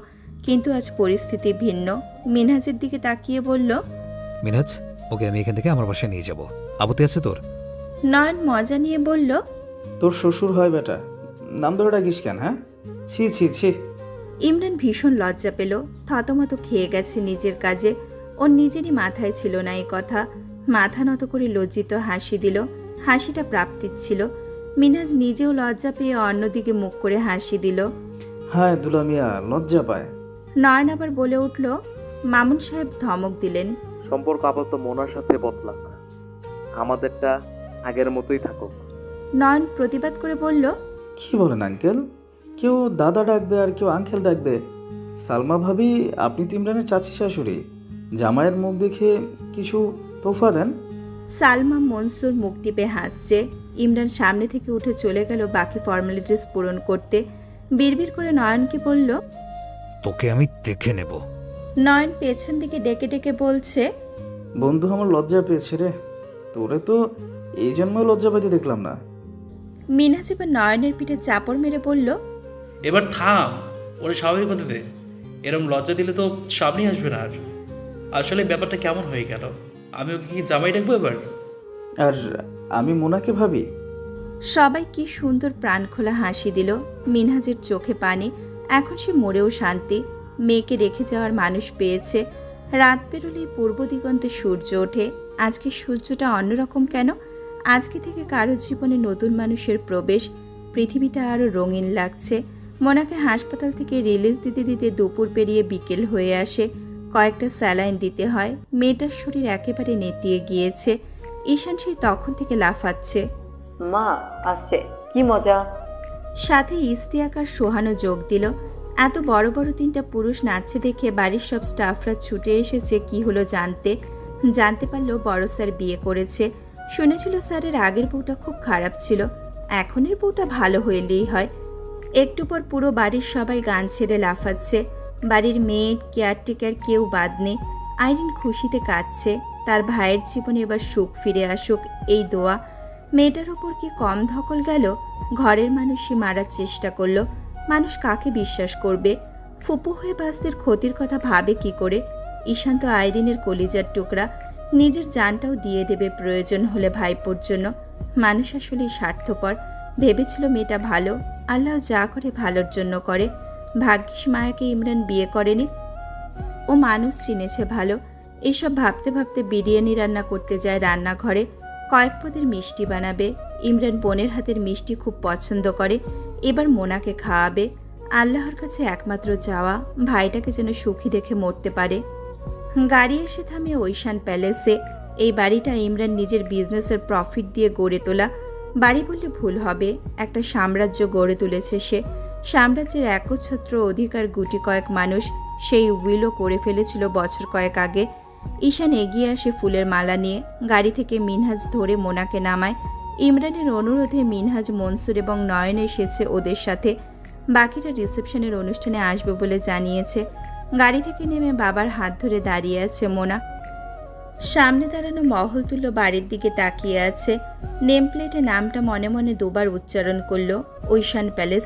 কিন্তু আজ পরিস্থিতি ভিন্ন। মিনহাজের দিকে তাকিয়ে বলল, মিনহাজ, ওকে আমি এখান থেকে আমার বাসায় নিয়ে যাব, আপত্তি আছে তোর? নয়ন মজা নিয়ে বলল, তোর শ্বশুর হয় বেটা, নাম ধরে ডাকিস কেন? হ্যাঁ, ছি ছি ছি। ইমরান ভীষণ লজ্জা পেল। থতমত খেয়ে গেছে নিজের কাজে। ওর নিজেরই মাথায় ছিল না এই কথা। মাথা নত করে লজ্জিত হাসি দিল। হাসিটা প্রাপ্তির ছিল। মিনহাজ নিজেও লজ্জা পেয়ে অন্যদিকে মুখ করে হাসি দিল। হায় দুলা মিয়া, লজ্জা পায়। নয়ন আবার বলে উঠল। মামুন সাহেব ধমক দিলেন। সম্পর্ক আপাতত মোনার সাথে বদলাক, আমাদেরটা আগের মতোই থাকুক। নয়ন প্রতিবাদ করে বলল, কি বলেন আঙ্কেল? কেউ দাদা ডাকবে আর কেউ আঙ্কেল ডাকবে। সালমা ভাবি, আপনি তো ইমরানের চাচি শাশুড়ি, জামাইয়ের মুখ দেখে কিছু তোফা দেন। সালমা মনসুর মুখ টিপে হাসছে। ইমরান সামনে থেকে উঠে চলে গেল বাকি ফর্মালিটিস পূরণ করতে। বিড়বিড় করে নয়নকে বলল, তোকে আমি দেখে নেব। নয়ন পেছন দিকে ডেকে ডেকে বলছে, বন্ধু আমার লজ্জা পেয়েছে রে, তোরে তো এই জন্মই লজ্জা পাইতে দেখলাম না। মিনহাজ এবার নয়নের পিঠে চাপড় মেরে বলল, এবার থাম, ওরে স্বাভাবিক হতে দে। এরম লজ্জা দিলে তো সামনেই আসবে না। আর আসলে ব্যাপারটা কেমন হয়ে গেল? আমি ওকে কি জামাই ডাকবো এবার? আর আমি মোনাকে ভাবি। সবাই কি সুন্দর প্রাণ খোলা হাসি দিল। মিনহাজের চোখে পানি। এখন সে মরেও শান্তি। মেয়েকে রেখে যাওয়ার মানুষ পেয়েছে। রাত পেরোলেই পূর্ব দিগন্তে সূর্য ওঠে। আজকে সূর্যটা অন্যরকম কেন? আজকে থেকে কারো জীবনে নতুন মানুষের প্রবেশ। পৃথিবীটা আরও রঙিন লাগছে। মোনাকে হাসপাতাল থেকে রিলিজ দিতে দিতে দুপুর পেরিয়ে বিকেল হয়ে আসে। কয়েকটা স্যালাইন দিতে হয়। মেয়েটার শরীর একেবারে নেতিয়ে গিয়েছে। ঈশান সেই তখন থেকে লাফাচ্ছে। মা আসছে, কি মজা। সাথে ইস্তিয়াক আর সোহানও যোগ দিল। এত বড় বড় 3টা পুরুষ নাচছে দেখে বাড়ির সব স্টাফরা ছুটে এসেছে কি হলো জানতে পারলো বড় স্যার বিয়ে করেছে। শুনেছিল স্যারের আগের বউটা খুব খারাপ ছিল, এখনের বউটা ভালো হইলেই হয়। একটু পর পুরো বাড়ির সবাই গান ছেড়ে লাফাচ্ছে। বাড়ির মেয়ের কেয়ারটেকার কেউ বাদ নেই। আইরিন খুশিতে কাঁদছে। তার ভাইয়ের জীবনে এবার সুখ ফিরে আসুক এই দোয়া। মেয়েটার ওপর কি কম ধকল গেল? ঘরের মানুষই মারার চেষ্টা করলো। মানুষ কাকে বিশ্বাস করবে? ফুপু হয়ে বাসদের ক্ষতির কথা ভাবে কি করে? ঈশান তো আইরিনের কলিজার টুকরা, নিজের জানটাও দিয়ে দেবে প্রয়োজন হলে ভাইপোর জন্য। মানুষ আসলে স্বার্থপর। ভেবেছিল মেয়েটা ভালো, আল্লাহ যা করে ভালোর জন্য করে। ভাগ্যিস মায়াকে ইমরান বিয়ে করেনি, ও মানুষ চিনেছে ভালো। এসব ভাবতে ভাবতে বিরিয়ানি রান্না করতে যায় রান্নাঘরে। কয়েক পদের মিষ্টি বানাবে। ইমরান বোনের হাতের মিষ্টি খুব পছন্দ করে। এবার মোনাকে খাওয়াবে। আল্লাহর কাছে একমাত্র চাওয়া ভাইটাকে যেন সুখী দেখে মরতে পারে। গাড়ি এসে থামে ঐশান প্যালেসে। এই বাড়িটা ইমরান নিজের বিজনেসের প্রফিট দিয়ে গড়ে তোলা। বাড়ি বললে ভুল হবে, একটা সাম্রাজ্য গড়ে তুলেছে সে। সাম্রাজ্যের একচ্ছত্র অধিকার গুটি কয়েক মানুষ। সেই উইলও করে ফেলেছিল বছর কয়েক আগে। ঈশান এগিয়ে আসে ফুলের মালা নিয়ে। গাড়ি থেকে মিনহাজ ধরে মোনাকে নামায়। ইমরানের অনুরোধে মিনহাজ, মনসুর এবং নয়ন এসেছে ওদের সাথে। বাকিরা রিসেপশনের অনুষ্ঠানে আসবে বলে জানিয়েছে। গাড়ি থেকে নেমে বাবার হাত ধরে দাঁড়িয়ে আছে মোনা। সামনে দাঁড়ানো মহলতুল্য বাড়ির দিকে তাকিয়ে আছে। নেম প্লেটে নামটা মনে মনে দুবার উচ্চারণ করল, ঐশান প্যালেস।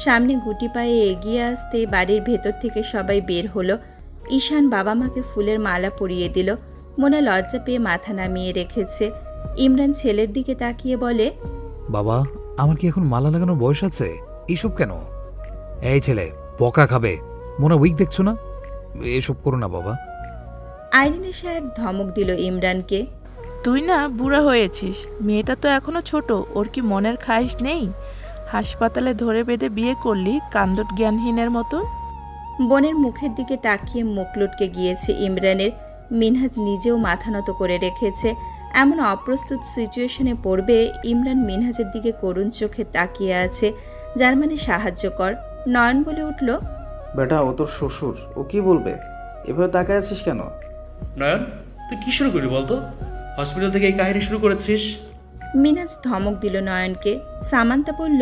সামনে গুটি পায়ে এগিয়ে আসতে বাড়ির ভেতর থেকে সবাই বের হলো। ঈশান বাবা মাকে ফুলের মালা পরিয়ে দিল। মোনা লজ্জা পেয়ে মাথা নামিয়ে রেখেছে। ইমরান ছেলের দিকে তাকিয়ে বলে, বাবা, আমার কি এখন মালা লাগানোর বয়স আছে? এইসব কেন? এই ছেলে বকা খাবে। মোনা উইক দেখছো না? এসব করো না বাবা। আইরিন এসে এক ধমক দিল ইমরানকে। তুই না বুড়া হয়েছিস, মেয়েটা তো এখনো ছোট, ওর কি মনের খাইশ নেই? হাসপাতালে ধরে বেঁধে বিয়ে করলি কান্দট জ্ঞানহীনের মতো। বোনের মুখের দিকে তাকিয়ে মুখ লটকে গিয়েছে ইমরানের। মিনহাজ নিজেও মাথা নত করে রেখেছে। এমন অপ্রস্তুত সিচুয়েশনে পড়বে ইমরান মিনহাজের দিকে করুণ চোখে তাকিয়ে আছে, যার মানে সাহায্য কর। নয়ন বলে উঠল, বেটা ও তোর শ্বশুর, ও কি বলবে? এভাবে তাকায় আছিস কেন? নয়ন, তুই কি শুরু করবি বলতো? হসপিটাল থেকে এই কাহিনী শুরু করেছিস? মিনহাজ ধমক দিল নয়নকে। সামান্তা বলল,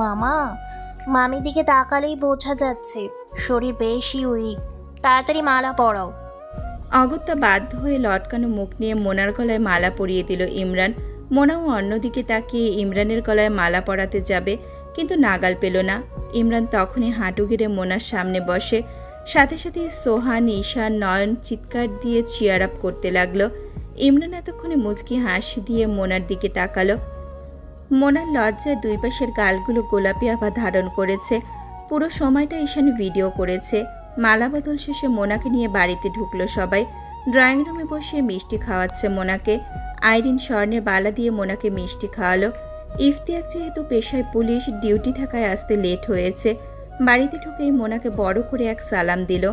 মামা, মামি দিকে তাকালেই বোঝা যাচ্ছে শরীর বেশি উইক, তাড়াতাড়ি মালা পরাও। অগত্যা বাধ্য হয়ে লটকানো মুখ নিয়ে মোনার গলায় মালা পরিয়ে দিল ইমরান। মোনাও অন্যদিকে তাকিয়ে ইমরানের গলায় মালা পরাতে যাবে, কিন্তু নাগাল পেল না। ইমরান তখনই হাঁটু গেড়ে মোনার সামনে বসে। সাথে সাথে সোহান, ঈশান, নয়ন চিৎকার দিয়ে চিয়ার আপ করতে লাগলো। ইমরান এতক্ষণে মুচকি হাসি দিয়ে মোনার দিকে তাকালো। মোনার লজ্জায় দুই পাশের গালগুলো গোলাপি আভা ধারণ করেছে। পুরো সময়টা ঈশান ভিডিও করেছে। মালা বদল শেষে মোনাকে নিয়ে বাড়িতে ঢুকলো সবাই। ড্রয়িং রুমে বসে মিষ্টি খাওয়াচ্ছে মোনাকে। আইরিন স্বর্ণের বালা দিয়ে মোনাকে মিষ্টি খাওয়ালো। ইফতিয়াক যেহেতু পেশায় পুলিশ, ডিউটি থাকায় আসতে লেট হয়েছে। বাড়িতে ঢুকেই মোনাকে বড় করে এক সালাম দিল।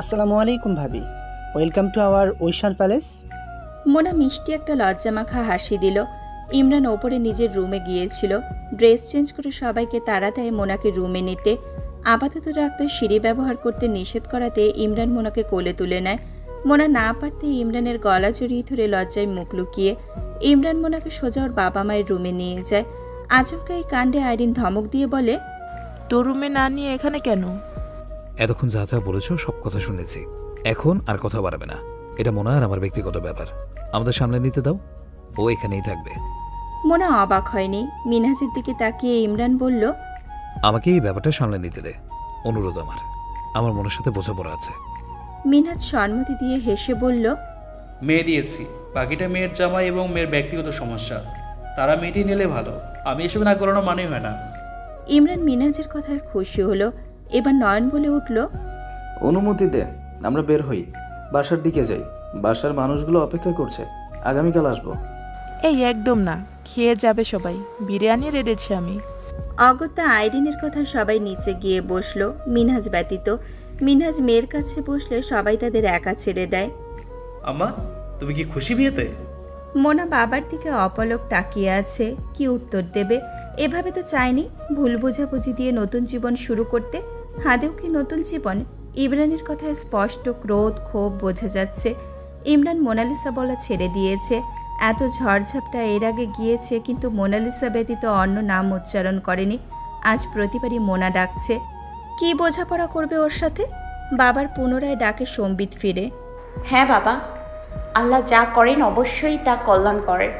আসসালামু আলাইকুম ভাবি, welcome to our Aishan palace. Mona মিষ্টি একটা লজ্জামাখা হাসি দিল। ইমরান ওপরে নিজের রুমে গিয়েছিল। ড্রেস চেঞ্জ করে সবাইকে তাড়া দেয় মোনাকে রুমে নিতে। আপাতত রাখতে সিঁড়ি ব্যবহার করতে নিষেধ করাতে ইমরান মোনাকে কোলে তুলে নেয়। মোনা না পারতে ইমরানের গলা জড়িয়ে ধরে লজ্জায় মুখ লুকিয়ে ইমরান মোনাকে সোজা ওর বাবা মায়ের রুমে নিয়ে যায়। আচমকা এই কাণ্ডে আইরিন ধমক দিয়ে বলে, তোর রুমে না নিয়ে এখানে কেন? এতক্ষণ যা যা বলেছো সব কথা শুনেছি, এখন আর কথা বাড়াবে না। এটা মোনা আর আমার ব্যক্তিগত ব্যাপার, আমাদের সামনে নিতে দাও, ও এখানেই থাকবে। মোনা অবাক হয়নি। মিনহাজের দিকে তাকিয়ে ইমরান বলল, আমাকে এই ব্যাপারটা সামলে নিতে দে, অনুরোধ আমার মনের সাথে বোঝাপড়া আছে। মিনহাজ সম্মতি দিয়ে হেসে বলল, মেয়ে দিয়েছি, বাকিটা মেয়ের জামাই এবং মেয়ের ব্যক্তিগত সমস্যা, তারা মিটিয়ে নিলে ভালো, আমি এসব না করানো মানেই হয় না। ইমরান মিনহাজের কথায় খুশি হলো। এবার নয়ন বলে উঠল, অনুমতি দে, আমরা বের হই, বাসার দিকে যাই। বাসার মানুষগুলো অপেক্ষা করছে, আগামীকাল আসবো। এই একদম না, খেয়ে যাবে সবাই, বিরিয়ানি রেডেছি আমি। অগত্যা আইরিনের কথা সবাই নিচে গিয়ে বসলো, মিনহাজ ব্যতীত। মিনহাজ মেয়ের কাছে বসলে সবাই তাদের একা ছেড়ে দেয়। আম্মা, তুমি কি খুশি বিয়েতে? মোনা বাবার দিকে অপলক তাকিয়ে আছে, কি উত্তর দেবে? এভাবে তো চায়নি ভুল বোঝাবুঝি দিয়ে নতুন জীবন শুরু করতে। হাদেও কি নতুন জীবন? ইমরানের কথায় স্পষ্ট ক্রোধ ক্ষোভ বোঝা যাচ্ছে। ইমরান মোনালিসা বলা ছেড়ে দিয়েছে। এত ঝড়ঝাপটা এর আগে গিয়েছে, কিন্তু মোনালিসা ব্যতীত অন্য নাম উচ্চারণ করেনি। আজ প্রতিবারই মোনা ডাকছে। কি বোঝাপড়া করবে ওর সাথে? বাবার পুনরায় ডাকে সম্বিত ফিরে। হ্যাঁ বাবা, আল্লাহ যা করেন অবশ্যই তা কল্যাণ করেন।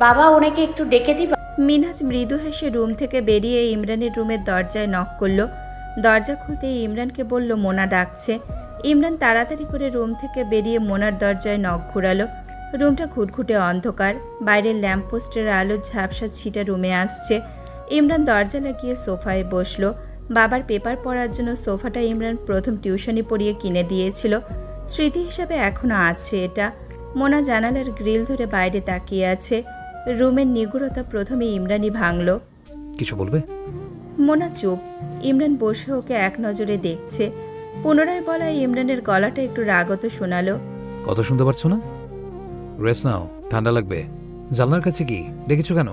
বাবা, ওনাকে একটু ডেকে দিবা। মিনহাজ মৃদু হেসে রুম থেকে বেরিয়ে ইমরানের রুমের দরজায় নক করলো। দরজা খুলতে ইমরানকে বলল মোনা ডাকছে। ইমরান তাড়াতাড়ি করে রুম থেকে বেরিয়ে মোনার দরজায় নখ ঘুরালো। রুমটা ঘুটঘুটে অন্ধকার, বাইরের ল্যাম্পপোস্টের আলোর ঝাপসা ছিটা রুমে আসছে। ইমরান দরজা লাগিয়ে সোফায় বসলো। বাবার পেপার পড়ার জন্য সোফাটা ইমরান প্রথম টিউশনি পড়িয়ে কিনে দিয়েছিল। স্মৃতি হিসাবে এখনও আছে এটা। মোনা জানালার গ্রিল ধরে বাইরে তাকিয়ে আছে। রুমের নিগুড়তা প্রথমে ইমরানই ভাঙল। কিছু বলবে? মোনা চুপ। ইমরান বসে ওকে এক নজরে দেখছে। পুনরায় বলায় ইমরানের গলাটা একটু রাগত শোনালো। কথা শুনতে পারছো না? রেস্ট নাও, ঠান্ডা লাগবে। জানলার কাছে কি দেখেছো কেন?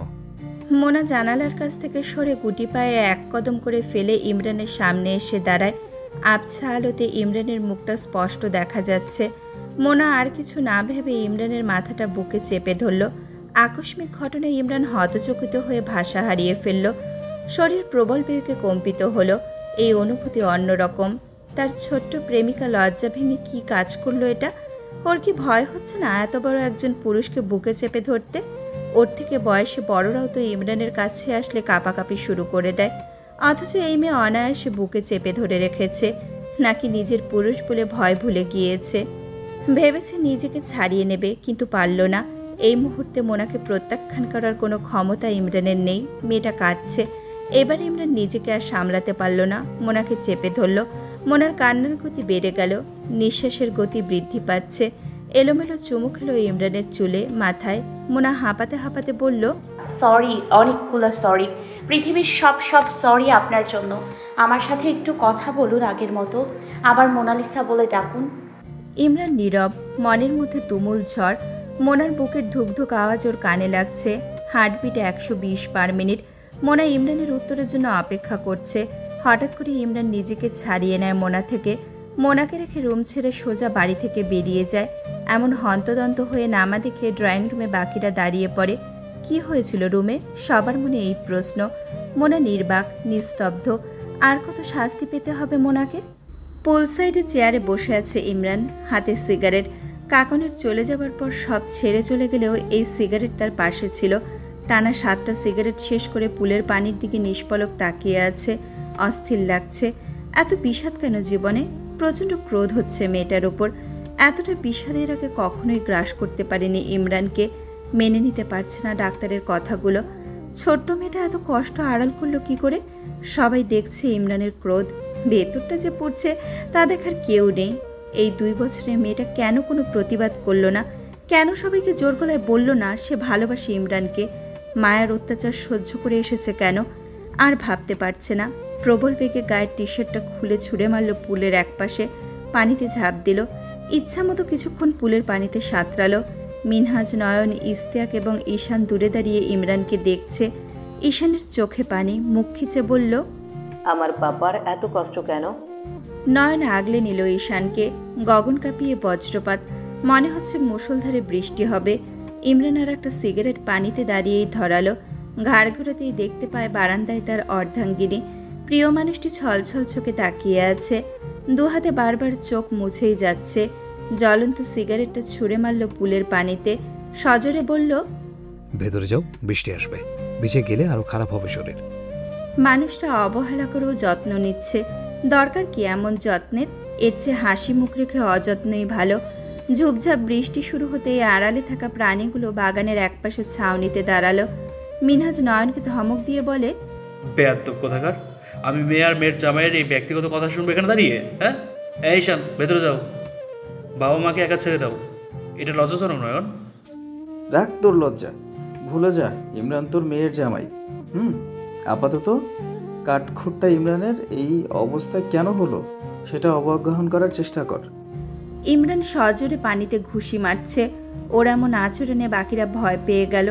মোনা জানালার কাছ থেকে সরে গুটি পায়ে এক কদম করে ফেলে ইমরানের সামনে এসে দাঁড়ায়। আবছা আলোতে ইমরানের মুখটা স্পষ্ট দেখা যাচ্ছে। মোনা আর কিছু না ভেবে ইমরানের মাথাটা বুকে চেপে ধরল। আকস্মিক ঘটনায় ইমরান হতচকিত হয়ে ভাষা হারিয়ে ফেলল। শরীর প্রবল বেগে কম্পিত হলো। এই অনুভূতি অন্যরকম। তার ছোট্ট প্রেমিকা লজ্জা ভেঙে কি কাজ করলো এটা? ওর কি ভয় হচ্ছে না এত বড় একজন পুরুষকে বুকে চেপে ধরতে? ওর থেকে বয়সে বড়রাও তো ইমরানের কাছে আসলে কাঁপাকাঁপি শুরু করে দেয়, অথচ এই মেয়ে অনায়াসে বুকে চেপে ধরে রেখেছে। নাকি নিজের পুরুষ বলে ভয় ভুলে গিয়েছে? ভেবেছে নিজেকে ছাড়িয়ে নেবে, কিন্তু পারল না। এই মুহূর্তে মোনাকে প্রত্যাখ্যান করার কোনো ক্ষমতা ইমরানের নেই। মেয়েটা কাঁদছে। এবার ইমরান নিজেকে আর সামলাতে পারল না, মোনাকে চেপে ধরল। মোনার কান্নার গতি বেড়ে গেল, নিঃশ্বাসের গতি বৃদ্ধি পাচ্ছে। এলোমেলো চুমু খেলো ইমরানের চুলে, মাথায়। মোনা হাঁপাতে হাঁপাতে বলল, সরি, অনেকগুলো সরি, পৃথিবীর সব সরি আপনার জন্য। আমার সাথে একটু কথা বলুন আগের মতো, আবার মোনালিসা বলে ডাকুন। ইমরান নীরব, মনের মধ্যে তুমুল ঝড়। মোনার বুকের ধুকধুক আওয়াজ ওর কানে লাগছে। Heartbeat 120 per minute. মোনা ইমরানের উত্তরের জন্য অপেক্ষা করছে। হঠাৎ করে ইমরান নিজেকে ছাড়িয়ে নেয় মোনা থেকে। মোনাকে রেখে রুম ছেড়ে সোজা বাড়ি থেকে বেরিয়ে যায়। এমন হন্তদন্ত হয়ে নামা দেখে ড্রয়িং রুমে বাকিরা দাঁড়িয়ে পড়ে। কি হয়েছিল রুমে? সবার মনে এই প্রশ্ন। মোনা নির্বাক, নিস্তব্ধ। আর কত শাস্তি পেতে হবে মোনাকে? পুল সাইডে চেয়ারে বসে আছে ইমরান, হাতে সিগারেট। কাকনের চলে যাবার পর সব ছেড়ে চলে গেলেও এই সিগারেট তার পাশে ছিল। টানা 7টা সিগারেট শেষ করে পুলের পানির দিকে নিষ্পলক তাকিয়ে আছে। অস্থির লাগছে। এত বিষাদ কেন জীবনে? প্রচণ্ড ক্রোধ হচ্ছে মেয়েটার ওপর। এতটা বিষাদের আগে কখনোই গ্রাস করতে পারেনি ইমরানকে। মেনে নিতে পারছে না ডাক্তারের কথাগুলো। ছোট্ট মেয়েটা এত কষ্ট আড়াল করলো কি করে? সবাই দেখছে ইমরানের ক্রোধ। ভেতরটা যে পড়ছে তা দেখার কেউ নেই। এই 2 বছরে মেয়েটা কেন কোনো প্রতিবাদ করলো না? কেন সবাইকে জোর গলায় বলল না সে ভালোবাসে ইমরানকে? মায়ার অত্যাচার সহ্য করে এসেছে কেন? আর ভাবতে পারছে না। প্রবল বেগে গায়ের টি শার্টটা খুলে ছুঁড়ে মারল পুলের একপাশে, পানিতে ঝাঁপ দিল। ইচ্ছা মতো কিছুক্ষণ পুলের পানিতে সাঁতরালো। মিনহাজ, নয়ন, ইস্তিয়াক এবং ঈশান দূরে দাঁড়িয়ে ইমরানকে দেখছে। ঈশানের চোখে পানি, মুখ খিচে বলল, আমার পাপার এত কষ্ট কেন? নয়ন আগলে নিল ঈশানকে। গগন কাঁপিয়ে বজ্রপাত, মনে হচ্ছে মুষলধারে বৃষ্টি হবে। ইমরান আর একটা সিগারেট পানিতে দাঁড়িয়েই ধরালো। ঘাড় ঘোরাতেই দেখতে পায় বারান্দায় তার অর্ধাঙ্গিনী। প্রিয় মানুষটি ছলছল চোখে তাকিয়ে আছে, দুহাতে বারবার চোখ মুছেই যাচ্ছে। জ্বলন্ত সিগারেটটা ছুঁড়ে মারল পুলের পানিতে, সজোরে বলল, ভেতরে যাও, বৃষ্টি আসবে, ভিজে গেলে আরো খারাপ হবে শরীর। মানুষটা অবহেলা করেও যত্ন নিচ্ছে। দরকার কি এমন যত্নের? এর চেয়ে হাসি মুখ রেখে অযত্নই ভালো। ঝুপঝাপ বৃষ্টি শুরু হতেই আড়ালে থাকা প্রাণীগুলো বাগানের একপাশে ছাউনিতে দাঁড়ালো। মিনহাজ নয়নকে ধমক দিয়ে বলে, বেয়াদ্দব কোথাকার, আমি মেয়ে আর মেয়ের জামাইয়ের এই ব্যক্তিগত কথা শুনবো এখানে দাঁড়িয়ে? হ্যাঁ, এই ঈশান, ভেতরে যাও, বাবা মাকে একা ছেড়ে দাও। এটা লজ্জাজনক নয়ন। রাখ তোর লজ্জা, ভুলে যা ইমরান তোর মেয়ের জামাই। আপাতত কাঠখুট্টা ইমরানের এই অবস্থা কেন হলো সেটা অবগাহন করার চেষ্টা কর। ইমরান সজোরে পানিতে ঘুষি মারছে। ওর এমন আচরণে বাকিরা ভয় পেয়ে গেল।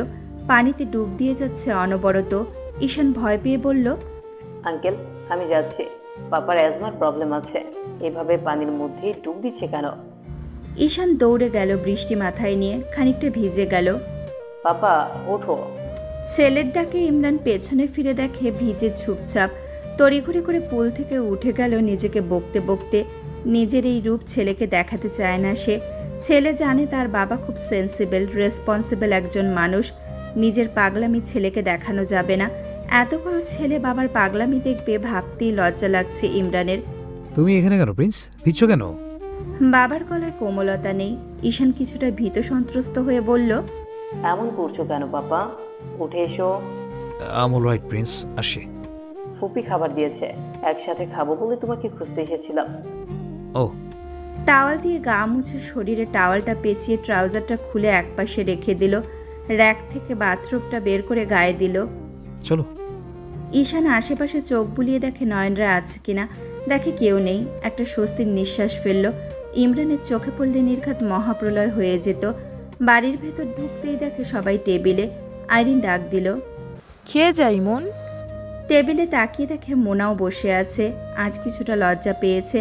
পানিতে ডুব দিয়ে যাচ্ছে অনবরত। ঈশান ভয় পেয়ে বলল, আঙ্কেল আমি যাচ্ছি, পাপার অ্যাজমার প্রবলেম আছে, এভাবে পানির মধ্যেই ডুব দিচ্ছে কেন? ঈশান দৌড়ে গেল বৃষ্টি মাথায় নিয়ে, খানিকটা ভিজে গেল। পাপা ওঠো। ছেলের ডাকে ইমরান পেছনে ফিরে দেখে ভিজে ঝুপঝাপ। তড়িঘড়ি করে পুল থেকে উঠে গেল নিজেকে বকতে বকতে। নিজের এই রূপ ছেলেকে দেখাতে চায় না সে। ছেলে জানে তার বাবা খুব সেন্সিবল, রেসপন্সিবল একজন মানুষ। নিজের পাগলামি ছেলেকে দেখানো যাবে না। এত বড় ছেলে বাবার পাগলামি দেখবে ভাবতেই লজ্জা লাগছে ইমরানের। তুমি এখানে কেন প্রিন্স? ভিজছো কেন? বাবার গলায় কোমলতা নেই। ঈশান কিছুটা ভীত সন্ত্রস্ত হয়ে বলল, এমন করছো কেন পাপা? উঠে এসো। আম অলরাইট প্রিন্স, আসি। ফুপি খাবার দিয়েছে, একসাথে খাবো বলে তোমাকে খুঁজতে এসেছিলাম। ও। টাওয়াল দিয়ে গা মুছে শরীরে টাওয়ালটা পেঁচিয়ে ট্রাউজারটা খুলে একপাশে রেখে দিল। র্যাক থেকে বাথরুমটা বের করে গায়ে দিল। চলো। ঈশান আশেপাশে চোখ বুলিয়ে দেখে নয়নরা আছে কিনা। দেখে কেউ নেই। একটা স্বস্তির নিঃশ্বাস ফেলল। ইমরানের চোখে পড়লে নির্ঘাত মহাপ্রলয় হয়ে যেত। বাড়ির ভেতর ঢুকতেই দেখে সবাই টেবিলে। আইরিন ডাক দিল, খেয়ে যাই মন। টেবিলে তাকিয়ে দেখে মোনাও বসে আছে। আজ কিছুটা লজ্জা পেয়েছে।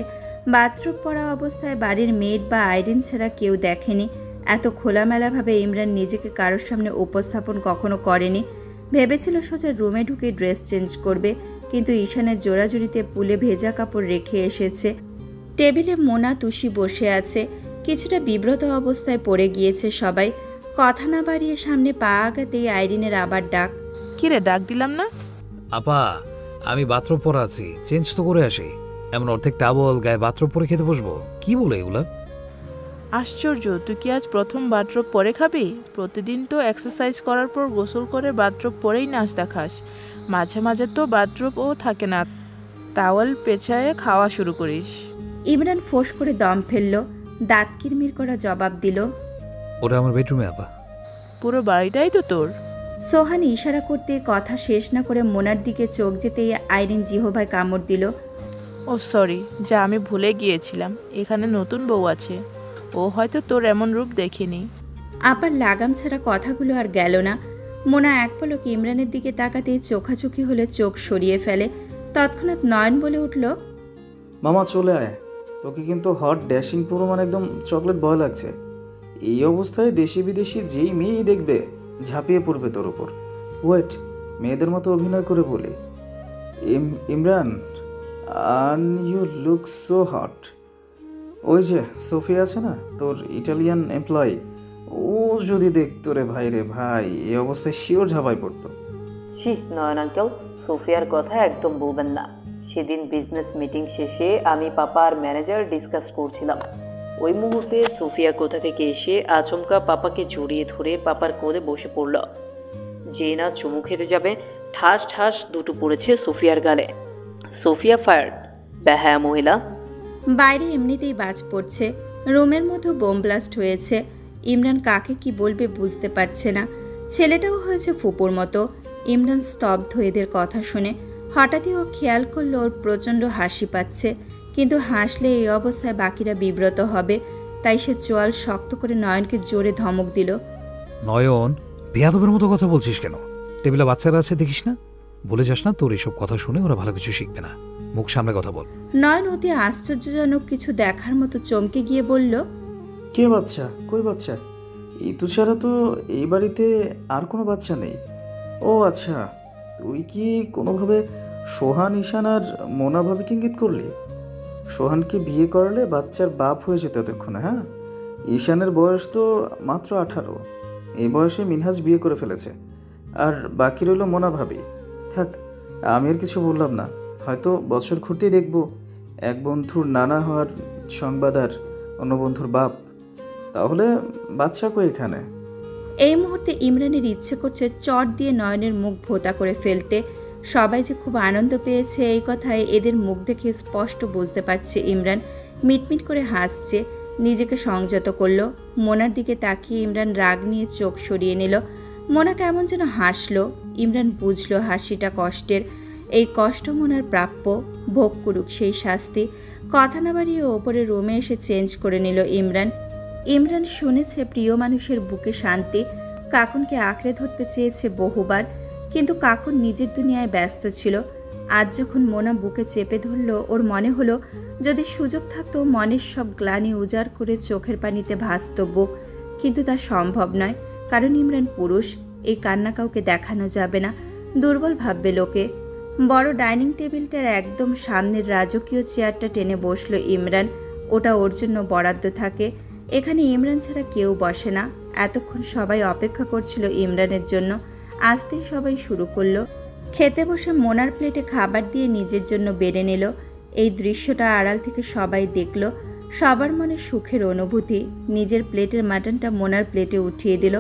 বাথরুম পরা অবস্থায় বাড়ির মেড বা আইরিন ছাড়া কেউ দেখেনি। এত খোলামেলাভাবে ইমরান নিজেকে কারোর সামনে উপস্থাপন কখনো করেনি। ভেবেছিল সোজা রুমে ঢুকে ড্রেস চেঞ্জ করবে, কিন্তু ঈশানের জোড়াজুড়িতে পুলে ভেজা কাপড় রেখে এসেছে। টেবিলে মোনা, তুষি বসে আছে। কিছুটা বিব্রত অবস্থায় পড়ে গিয়েছে সবাই। কথা না বাড়িয়ে সামনে পা আগাতেই আইরিনের আবার ডাক, কিরে ডাক দিলাম না? আপা, আমি বাথরুম পরা আছি, চেঞ্জ তো করে আসি। এমন অর্ধেক টাবল গায়ে বাথরুম পরে খেতে বসবো? কি বলে এগুলা? আশ্চর্য, তুই কি আজ প্রথম বাথরুম পরে খাবি? প্রতিদিন তো এক্সারসাইজ করার পর গোসল করে বাথরুম পরেই নাস্তা খাস। মাঝে মাঝে তো বাথরুমও থাকে না, টাওয়াল পেঁচায়ে খাওয়া শুরু করিস। ইমরান ফোঁস করে দম ফেলল। দাঁত কিরমির করা জবাব দিল, ওটা আমার বেডরুমে আপা। পুরো বাড়িটাই তো তোর। সোহান ইশারা করতে কথা শেষ না করে মোনার দিকে চোখ যেতেই আইরিন জিহ্বায় কামড় দিল। ও সরি, যা আমি ভুলে গিয়েছিলাম, এখানে নতুন বউ আছে, ও হয়তো তোর এমন রূপ দেখেনি। আপার লাগাম ছাড়া কথাগুলো আর গেল না। মোনা এক পলক ইমরানের দিকে তাকাতেই চোখাচোখি হলে চোখ সরিয়ে ফেলে। তৎক্ষণাৎ নয়ন বলে উঠল, মামা চলে আয়, তোকে কিন্তু হট ড্যাশিং পুরো মানে একদম চকলেট বয় লাগছে। এই অবস্থায় দেশি বিদেশি যেই মেয়েই দেখবে ঝাঁপিয়ে পড়বে তোর উপর। ওয়েট, মেয়েদের মতো অভিনয় করে বলি, Imran you look so hot. ওই যে সোফিয়া আছে না, তোর ইটালিয়ান এমপ্লয়ি, ও যদি দেখতো রে ভাই, রে ভাই, এই অবস্থায় শিওর ঝাঁপাই পড়তো। ছি নয়ন আঙ্কেল, সোফিয়ার কথা একদম বলবেন না। সেদিন বিজনেস মিটিং শেষে আমি পাপা আর ম্যানেজার ডিসকাস করছিলাম। ওই মুহূর্তে সোফিয়া কোথা থেকে এসে আচমকা পাপাকে জড়িয়ে ধরে পাপার কোলে বসে পড়ল। যে না চুমু খেতে যাবে, ঠাস ঠাস দুটো পড়েছে সোফিয়ার গালে। সোফিয়া ফায়ার্ড, বেহায়া মহিলা। বাইরে এমনিতেই বাজ পড়ছে। রুমের মধ্যে বোম ব্লাস্ট হয়েছে। ইমরান কাকে কি বলবে বুঝতে পারছে না। ছেলেটাও হয়েছে ফুপুর মতো। ইমরান স্তব্ধ এদের কথা শুনে। হঠাৎই ও খেয়াল করলো ওর প্রচণ্ড হাসি পাচ্ছে, কিন্তু হাসলে এই অবস্থায় বাকিরা বিব্রত হবে, তাই সে চোয়াল শক্ত করে নয়নকে জোরে ধমক দিল। নয়ন, বেয়াদবের মতো কথা বলছিস কেন? টেবিলে বাচ্চারা আছে দেখিস না? বলে যাস না তোর এসব কথা শুনে ওরা ভালো কিছু শিখবে না। মুখ সামনে কথা বল। নয়ন অতি আশ্চর্যজনক কিছু দেখার মতো চমকে গিয়ে বলল, কে বাচ্চা? কই বাচ্চা? ইতু ছাড়া তো এই বাড়িতে আর কোনো বাচ্চা নেই। ও আচ্ছা, তুই কি কোনোভাবে সোহান, ঈশান আর মোনা ভাবিকে ইঙ্গিত করলি? সোহানকে বিয়ে করালে বাচ্চার বাপ হয়ে যেত এতক্ষণে। হ্যাঁ, ঈশানের বয়স তো মাত্র 18। এই বয়সে মিনহাজ বিয়ে করে ফেলেছে, আর বাকি রইল মোনা ভাবি। থাক, আমি আর কিছু বললাম না। হয়তো বছর ঘুরতেই দেখব এক বন্ধুর নানা হওয়ার সংবাদ আর অন্য বন্ধুর বাপ। তাহলে বাচ্চা কই এখানে? এই মুহূর্তে ইমরানের ইচ্ছে করছে চট দিয়ে নয়নের মুখ ভোঁতা করে ফেলতে। সবাই যে খুব আনন্দ পেয়েছে এই কথায় এদের মুখ দেখে স্পষ্ট বুঝতে পারছে ইমরান। মিটমিট করে হাসছে, নিজেকে সংযত করলো। মোনার দিকে তাকিয়ে ইমরান রাগ নিয়ে চোখ সরিয়ে নিল। মোনা কেমন যেন হাসলো। ইমরান বুঝলো হাসিটা কষ্টের। এই কষ্ট মোনার প্রাপ্য, ভোগ করুক সেই শাস্তি। কথা না বাড়িয়ে ওপরে রুমে এসে চেঞ্জ করে নিল ইমরান। ইমরান শুনেছে প্রিয় মানুষের বুকে শান্তি। কাকুনকে আঁকড়ে ধরতে চেয়েছে বহুবার, কিন্তু কাকুন নিজের দুনিয়ায় ব্যস্ত ছিল। আজ যখন মোনা বুকে চেপে ধরল, ওর মনে হলো যদি সুযোগ থাকতো মনের সব গ্লানি উজাড় করে চোখের পানিতে ভাসত বুক, কিন্তু তা সম্ভব নয়, কারণ ইমরান পুরুষ। এই কান্না কাউকে দেখানো যাবে না, দুর্বল ভাববে লোকে। বড় ডাইনিং টেবিলটার একদম সামনের রাজকীয় চেয়ারটা টেনে বসলো ইমরান। ওটা ওর জন্য বরাদ্দ থাকে। এখানে ইমরান ছাড়া কেউ বসে না। এতক্ষণ সবাই অপেক্ষা করছিল ইমরানের জন্য। আসতেই সবাই শুরু করলো। খেতে বসে মোনার প্লেটে খাবার দিয়ে নিজের জন্য বেড়ে নিল। এই দৃশ্যটা আড়াল থেকে সবাই দেখল। সবার মনে সুখের অনুভূতি। নিজের প্লেটের মাটনটা মোনার প্লেটে উঠিয়ে দিল।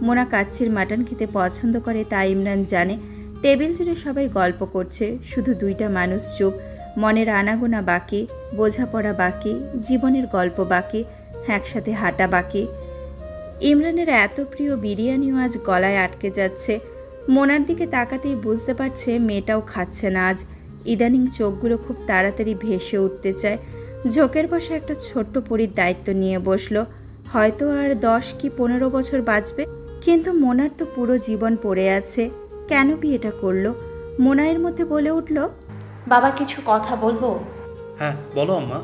মোনা কাচ্চির মাটন খেতে পছন্দ করে, তাই ইমরান জানে। টেবিল জুড়ে সবাই গল্প করছে, শুধু দুইটা মানুষ চুপ। মনের আনাগোনা বাকি, বোঝাপড়া বাকি, জীবনের গল্প বাকি, একসাথে হাঁটা বাকি। ইমরানের এত প্রিয় বিরিয়ানিও আজ গলায় আটকে যাচ্ছে। মোনার দিকে তাকাতেই বুঝতে পারছে মেয়েটাও খাচ্ছে না আজ। ইদানিং চোখগুলো খুব তাড়াতাড়ি ভেসে উঠতে চায়। ঝোঁকের বসে একটা ছোট্ট পরীর দায়িত্ব নিয়ে বসলো। হয়তো আর 10 কি 15 বছর বাঁচবে, কিন্তু মোনার তো পুরো জীবন পড়ে আছে। কেন বিয়েটা করলো? মোনা এর মধ্যে বলে উঠল, বাবা কিছু কথা বলবো? হ্যাঁ বলো আম্মা।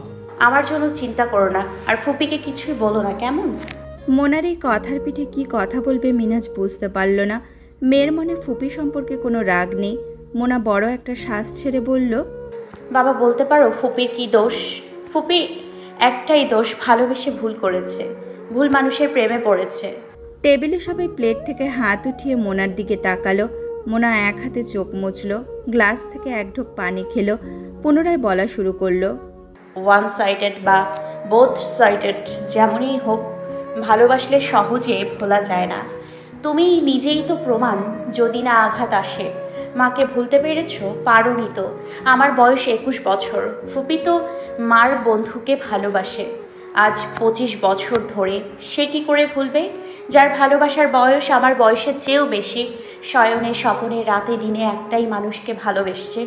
আমার জন্য চিন্তা করো না, আর ফুপিকে কিছুই বলো না, কেমন? মোনার এই কথার পিঠে কি কথা বলবে মিনহাজ বুঝতে পারল না। মেয়ের মনে ফুপি সম্পর্কে কোনো রাগ নেই। মোনা বড় একটা শ্বাস ছেড়ে বলল, বাবা বলতে পারো ফুপির কি দোষ? ফুপি একটাই দোষ, ভালোবেসে ভুল করেছে, ভুল মানুষের প্রেমে পড়েছে। টেবিলে সবাই প্লেট থেকে হাত উঠিয়ে মোনার দিকে তাকালো। মোনা এক হাতে চোখ মুছল, গ্লাস থেকে এক ঢোক পানি খেলো। পুনরায় বলা শুরু করলো, ওয়ান সাইডেড বা বোথ সাইডেড যেমনই হোক, ভালোবাসলে সহজে ভোলা যায় না। তুমি নিজেই তো প্রমাণ। যদি না আঘাত আসে, মাকে ভুলতে পেরেছো? পারোনি তো। আমার বয়স 21 বছর। ফুপি তো মার বন্ধুকে ভালোবাসে আজ 25 বছর ধরে। সে কি করে ভুলবে? যার ভালোবাসার বয়স আমার বয়সের চেয়েও বেশি, শয়নে স্বপনে রাতে দিনে একটাই মানুষকে ভালোবেসেছে।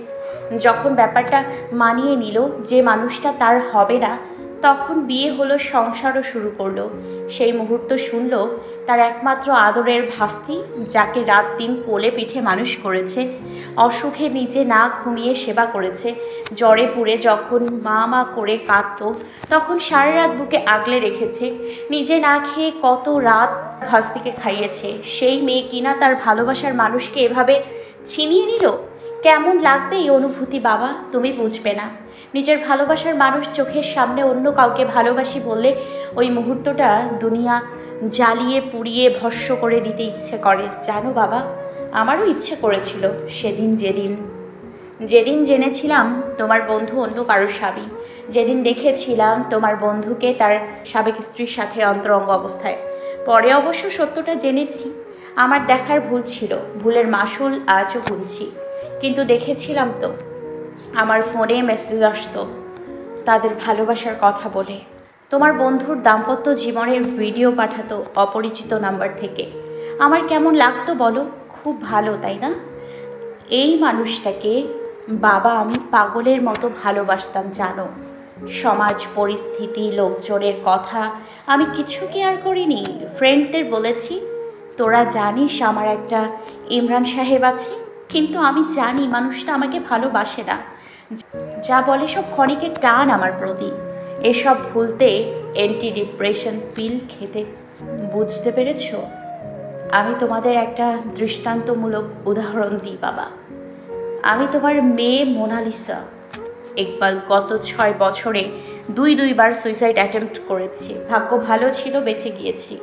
যখন ব্যাপারটা মানিয়ে নিল যে মানুষটা তার হবে না, তখন বিয়ে হলো, সংসারও শুরু করলো। সেই মুহূর্ত শুনল তার একমাত্র আদরের ভাস্তি, যাকে রাত দিন কোলে পিঠে মানুষ করেছে, অসুখে নিজে না ঘুমিয়ে সেবা করেছে, জ্বরে পুড়ে যখন মা মা করে কাঁদত তখন সারা রাত বুকে আগলে রেখেছে, নিজে না খেয়ে কত রাত ভাস্তিকে খাইয়েছে। সেই মেয়ে কিনা তার ভালোবাসার মানুষকে এভাবে ছিনিয়ে নিল। কেমন লাগবে এই অনুভূতি বাবা? তুমি বুঝবে না। নিজের ভালোবাসার মানুষ চোখের সামনে অন্য কাউকে ভালোবাসি বললে ওই মুহূর্তটা দুনিয়া জ্বালিয়ে পুড়িয়ে ভস্ম করে দিতে ইচ্ছে করে। জানো বাবা, আমারও ইচ্ছে করেছিল সেদিন, যেদিন জেনেছিলাম তোমার বন্ধু অন্য কারোর স্বামী, যেদিন দেখেছিলাম তোমার বন্ধুকে তার সাবেক স্ত্রীর সাথে অন্তরঙ্গ অবস্থায়। পরে অবশ্য সত্যটা জেনেছি। আমার দেখার ভুল ছিল, ভুলের মাসুল আজও ভুলছি। কিন্তু দেখেছিলাম তো, আমার ফোনে মেসেজ আসতো তাদের ভালোবাসার কথা বলে। তোমার বন্ধুর দাম্পত্য জীবনের ভিডিও পাঠাতো অপরিচিত নাম্বার থেকে। আমার কেমন লাগতো বলো? খুব ভালো, তাই না? এই মানুষটাকে বাবা, আমি পাগলের মতো ভালোবাসতাম জানো। সমাজ পরিস্থিতি, লোকজনের কথা আমি কিছু কেয়ার করিনি। ফ্রেন্ডদের বলেছি, তোরা জানিস আমার একটা ইমরান সাহেব আছে, কিন্তু আমি জানি মানুষটা আমাকে ভালোবাসে না। যা বলে সব ক্ষণিকের টান আমার প্রতি। এসব ভুলতে অ্যান্টি ডিপ্রেশন পিল খেতে। বুঝতে পেরেছ? আমি তোমাদের একটা দৃষ্টান্তমূলক উদাহরণ দিই বাবা। আমি তোমার মেয়ে মোনালিসা। ইকবাল গত 6 বছরে দুইবার সুইসাইড অ্যাটেম্প্ট করেছি। ভাগ্য ভালো ছিল, বেঁচে গিয়েছি।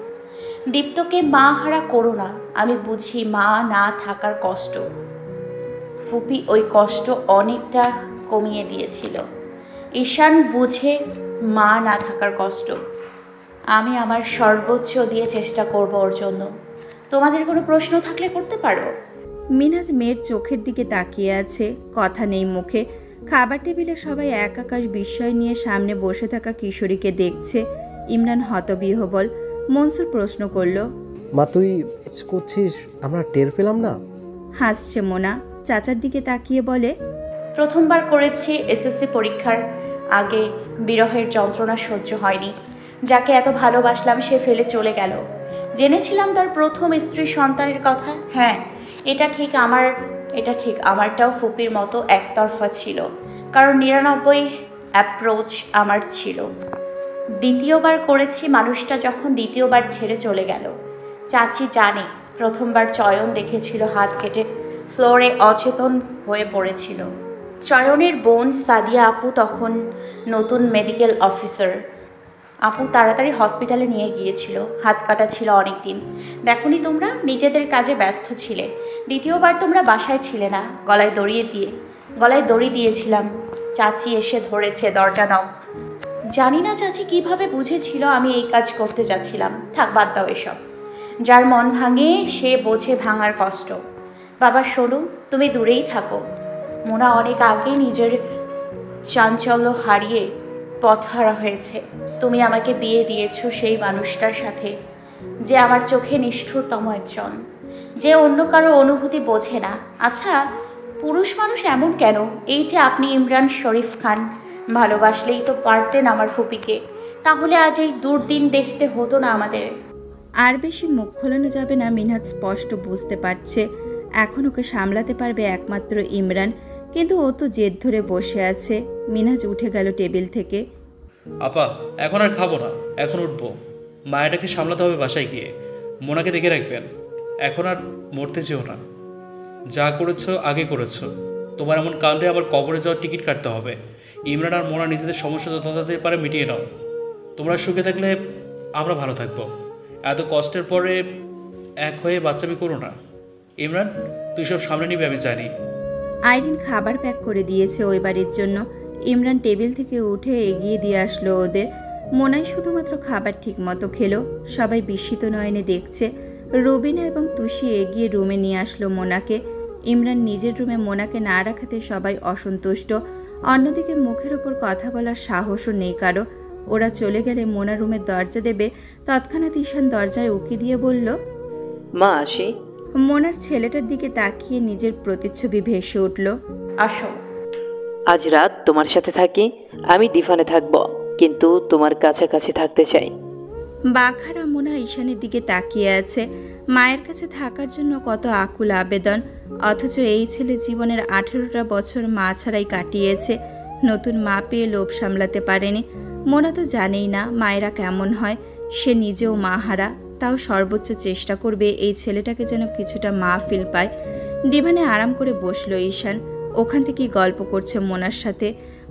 দীপ্তকে মা হারা করো না। আমি বুঝি মা না থাকার কষ্ট। ফুপি ওই কষ্ট অনেকটা কমিয়ে দিয়েছিল। ঈশান বুঝে মা না থাকার কষ্ট। আমি আমার সর্বোচ্চ দিয়ে চেষ্টা করব ওর জন্য। তোমাদের কোনো প্রশ্ন থাকলে করতে পারো। মিনহাজ মেয়ের চোখের দিকে তাকিয়ে আছে, কথা নেই মুখে। খাবার টেবিলে সবাই এক আকাশ বিস্ময় নিয়ে সামনে বসে থাকা কিশোরীকে দেখছে। ইমরান হতবিহ্বল। মনসুর প্রশ্ন করল, মা তুই করছিস, আমরা টের পেলাম না? হাসছে মোনা। চাচার দিকে তাকিয়ে বলে, প্রথমবার করেছি এসএসসি পরীক্ষার আগে। বিরহের যন্ত্রণা সহ্য হয়নি। যাকে এত ভালোবাসলাম সে ফেলে চলে গেল। জেনেছিলাম তার প্রথম স্ত্রীর সন্তানের কথা। হ্যাঁ, এটা ঠিক আমারটাও ফুপির মতো একতরফা ছিল, কারণ 99 অ্যাপ্রোচ আমার ছিল। দ্বিতীয়বার করেছি মানুষটা যখন দ্বিতীয়বার ছেড়ে চলে গেল। চাচি জানে, প্রথমবার চয়ন দেখেছিল হাত কেটে ফ্লোরে অচেতন হয়ে পড়েছিল। চয়নের বোন সাদিয়া আপু তখন নতুন মেডিকেল অফিসার। আপু তাড়াতাড়ি হসপিটালে নিয়ে গিয়েছিল। হাত কাটা ছিল অনেক দিন। দেখোনি তোমরা, নিজেদের কাজে ব্যস্ত ছিলে। দ্বিতীয়বার তোমরা বাসায় ছিলে না। গলায় দড়ি দিয়েছিলাম। চাচি এসে ধরেছে, দরজা নক। জানি না চাচি কিভাবে বুঝেছিল আমি এই কাজ করতে যাচ্ছিলাম। থাক, বাদ দাও এসব। যার মন ভাঙে সে বোঝে ভাঙার কষ্ট। বাবা শোনো, তুমি দূরেই থাকো। মোনা অনেক আগে নিজের চাঞ্চল্য হারিয়ে পথহারা হয়েছে। তুমি আমাকে বিয়ে দিয়েছো সেই মানুষটার সাথে, যে আমার চোখে নিষ্ঠুরতম একজন, যে অন্য কারো অনুভূতি বোঝে না। আচ্ছা, পুরুষ মানুষ এমন কেন? এই যে আপনি ইমরান শরীফ খান, ভালোবাসলেই তো পারতেন আমার ফুপিকে। তাহলে আজ এই দুর্দিন দেখতে হতো না আমাদের। আর বেশি মুখ খোলানো যাবে না। মিনহাজ স্পষ্ট বুঝতে পারছে এখন ওকে সামলাতে পারবে একমাত্র ইমরান, কিন্তু ও তো জেদ ধরে বসে আছে। মিনহাজ উঠে গেল টেবিল থেকে। আপা, এখন আর খাবো না, এখন উঠবো। মায়াটাকে সামলাতে হবে বাসায় গিয়ে। মোনাকে দেখে রাখবেন। এখন আর মরতে চেও না। যা করেছো আগে করেছো। তোমার এমন কাণ্ডে আবার কবরে যাওয়ার টিকিট কাটতে হবে। ইমরান আর মোনা নিজেদের সমস্যা যত তাড়াতাড়ি পারে মিটিয়ে নাও। তোমরা সুখে থাকলে আমরা ভালো থাকবো। এত কষ্টের পরে এক হয়ে বাচ্চামি করো না। ইমরান, তুই সব সামনে নিবি আমি জানি। আইরিন খাবার প্যাক করে দিয়েছে ওই বাড়ির জন্য। ইমরান টেবিল থেকে উঠে এগিয়ে দিয়ে আসলো ওদের। মোনাই শুধুমাত্র খাবার ঠিক মতো খেলো। সবাই বিস্মিত নয়নে দেখছে। রুবিনা এবং তুষি এগিয়ে রুমে নিয়ে আসলো মোনাকে। ইমরান নিজের রুমে মোনাকে না রাখাতে সবাই অসন্তুষ্ট। অন্যদিকে মুখের ওপর কথা বলার সাহসও নেই কারো। ওরা চলে গেলে মোনা রুমের দরজা দেবে, তৎক্ষণাৎ ঈশান দরজায় উকি দিয়ে বলল, মা আসি। মোনার ছেলেটার দিকে তাকিয়ে নিজের প্রতিচ্ছবি ভেসে উঠল। আসো। আজ রাত তোমার সাথে থাকি। আমি ডিফানে থাকব, কিন্তু তোমার কাছাকাছি থাকতে চাই। বাঘারা মোনা ঈশানের দিকে তাকিয়ে আছে। মায়ের কাছে থাকার জন্য কত আকুল আবেদন, অথচ এই ছেলে জীবনের 18টা বছর মা ছাড়াই কাটিয়েছে। নতুন মা পেয়ে লোভ সামলাতে পারেনি। মোনা তো জানেই না মায়েরা কেমন হয়। সে নিজেও মা হারা, তাও সর্বোচ্চ চেষ্টা করবে এই ছেলেটাকে যেন কিছুটা মা ফিল পায়। ডিভানে আরাম করে বসলো ঈশান। ওখান থেকেই গল্প করছে মোনার সাথে।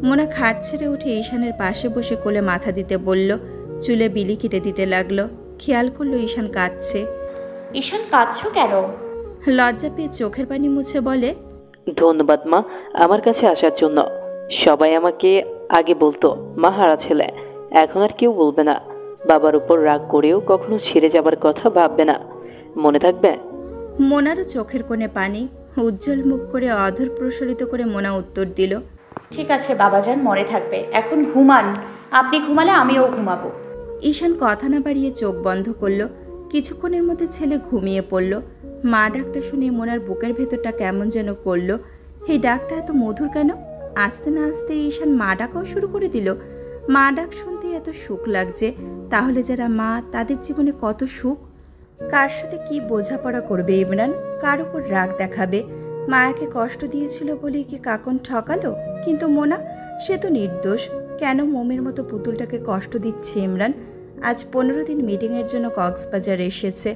মোনা খাট ছেড়ে উঠে ঈশানের পাশে বসে কোলে মাথা দিতে বলল। চুলে বিলি কেটে দিতে লাগলো। খেয়াল করলো ঈশান কাঁদছে। ঈশান, কাঁদছো কেন? লজ্জা পেয়ে চোখের পানি মুছে বলে, ধন্যবাদ মা আমার কাছে আসার জন্য। সবাই আমাকে আগে বলতো মা হারা ছেলে, এখন আর কেউ বলবে না। বাবার উপর রাগ করেও কখনো ছেড়ে যাবার কথা ভাববে না, মনে থাকবে? মোনারও চোখের কোণে পানি। উজ্জ্বল মুখ করে অধর প্রসারিত করে মোনা উত্তর দিল, ঠিক আছে বাবাজান, মনে থাকবে। এখন ঘুমান। আপনি ঘুমালে আমিও ঘুমাবো। ঈশান কথা না বাড়িয়ে চোখ বন্ধ করলো। কিছুক্ষণের মধ্যে ছেলে ঘুমিয়ে পড়ল। মা ডাকটা শুনে মোনার বুকের ভেতরটা কেমন যেন করলো। এই ডাকটা এত মধুর কেন? আস্তে না আস্তে ঈশান মা ডাকাও শুরু করে দিল। মা ডাক শুনতে এত সুখ লাগছে, তাহলে যারা মা তাদের জীবনে কত সুখ। কার সাথে কি বোঝাপড়া করবে ইমরান? কার উপর রাগ দেখাবে? মায়াকে কষ্ট দিয়েছিল বলেই কি কাকন ঠকালো? কিন্তু মোনা, সে তো নির্দোষ। কেন মোমের মতো পুতুলটাকে কষ্ট দিচ্ছে ইমরান? আজ 15 দিন মিটিংয়ের জন্য কক্সবাজার এসেছে।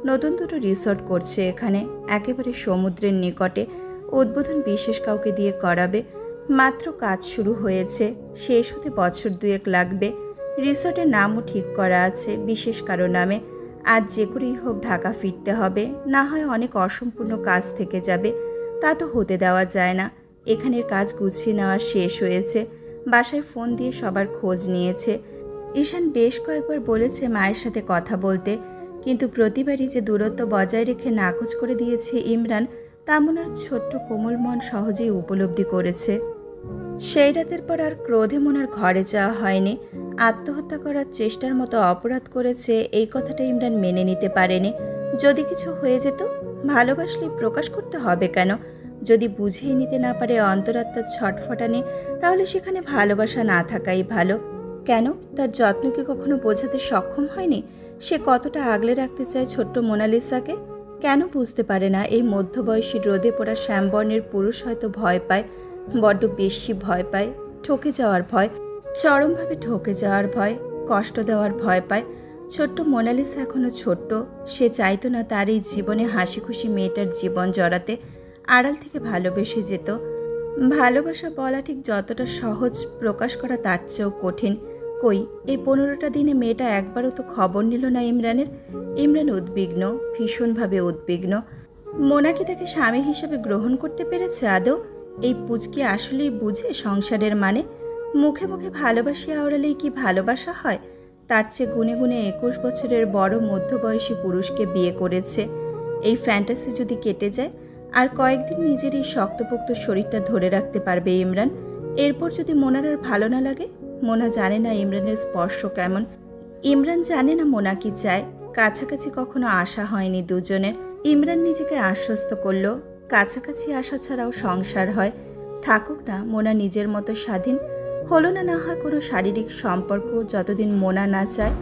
নতুন দুটো রিসর্ট করছে এখানে, একেবারে সমুদ্রের নিকটে। উদ্বোধন বিশেষ কাউকে দিয়ে করাবে। মাত্র কাজ শুরু হয়েছে, শেষ হতে বছর 2 লাগবে। রিসর্টের নামও ঠিক করা আছে বিশেষ কারো নামে। আজ যে করেই হোক ঢাকা ফিরতে হবে, না হয় অনেক অসম্পূর্ণ কাজ থেকে যাবে। তা তো হতে দেওয়া যায় না। এখানের কাজ গুছিয়ে নেওয়া শেষ হয়েছে। বাসায় ফোন দিয়ে সবার খোঁজ নিয়েছে। ঈশান বেশ কয়েকবার বলেছে মায়ের সাথে কথা বলতে, কিন্তু প্রতিবারই যে দূরত্ব বজায় রেখে নাকচ করে দিয়েছে ইমরান, তা মোনার ছোট্ট কোমল মন সহজেই উপলব্ধি করেছে। সেই রাতের পর আর ক্রোধে মোনার ঘরে যাওয়া হয়নি। আত্মহত্যা করার চেষ্টার মতো অপরাধ করেছে এই কথাটা ইমরান মেনে নিতে পারেনি। যদি কিছু হয়ে যেত, ভালোবাসলেই প্রকাশ করতে হবে কেন? যদি বুঝেই নিতে না পারে অন্তরাত্মার ছটফটানি, তাহলে সেখানে ভালোবাসা না থাকাই ভালো। কেন তার যত্ন কি কখনো বোঝাতে সক্ষম হয়নি? সে কতটা আগলে রাখতে চায় ছোট্ট মোনালিসাকে? কেন বুঝতে পারে না এই মধ্যবয়সী রোদে পোড়া শ্যামবর্ণের পুরুষ হয়তো ভয় পায়, বড্ড বেশি ভয় পায়। ঠকে যাওয়ার ভয়, চরমভাবে ঠকে যাওয়ার ভয়, কষ্ট দেওয়ার ভয় পায়। ছোট্ট মোনালিসা এখনো ছোট্ট। সে চাইতো না তার এই জীবনে হাসি খুশি মেয়েটার জীবন জড়াতে। আড়াল থেকে ভালোবেসে যেত। ভালোবাসা বলা ঠিক যতটা সহজ, প্রকাশ করা তার চেয়েও কঠিন। কই এই 15টা দিনে মেয়েটা একবারও তো খবর নিল না ইমরানের। ইমরান উদ্বিগ্ন, ভীষণভাবে উদ্বিগ্ন। মোনা কি তাকে স্বামী হিসেবে গ্রহণ করতে পেরেছে আদৌ? এই পুচকি আসলেই বুঝে সংসারের মানে? মুখে মুখে ভালোবাসি আওড়ালেই কি ভালোবাসা হয়? তার চেয়ে গুনে গুনে 21 বছরের বড় মধ্যবয়সী পুরুষকে বিয়ে করেছে। এই ফ্যান্টাসি যদি কেটে যায়, আর কয়েকদিন নিজের এই শক্তপোক্ত শরীরটা ধরে রাখতে পারবে ইমরান। এরপর যদি মোনার আর ভালো না লাগে? মোনা জানে না ইমরানের স্পর্শ কেমন। ইমরান জানে না মোনা কি চায়। কাছাকাছি কখনো আসা হয়নি দুজনের। ইমরান নিজেকে আশ্বস্ত করল, কাছাকাছি আসা ছাড়াও সংসার হয়। থাকুক না মোনা নিজের মতো স্বাধীন। হলো না না হয় কোনো শারীরিক সম্পর্ক, যতদিন মোনা না চায়।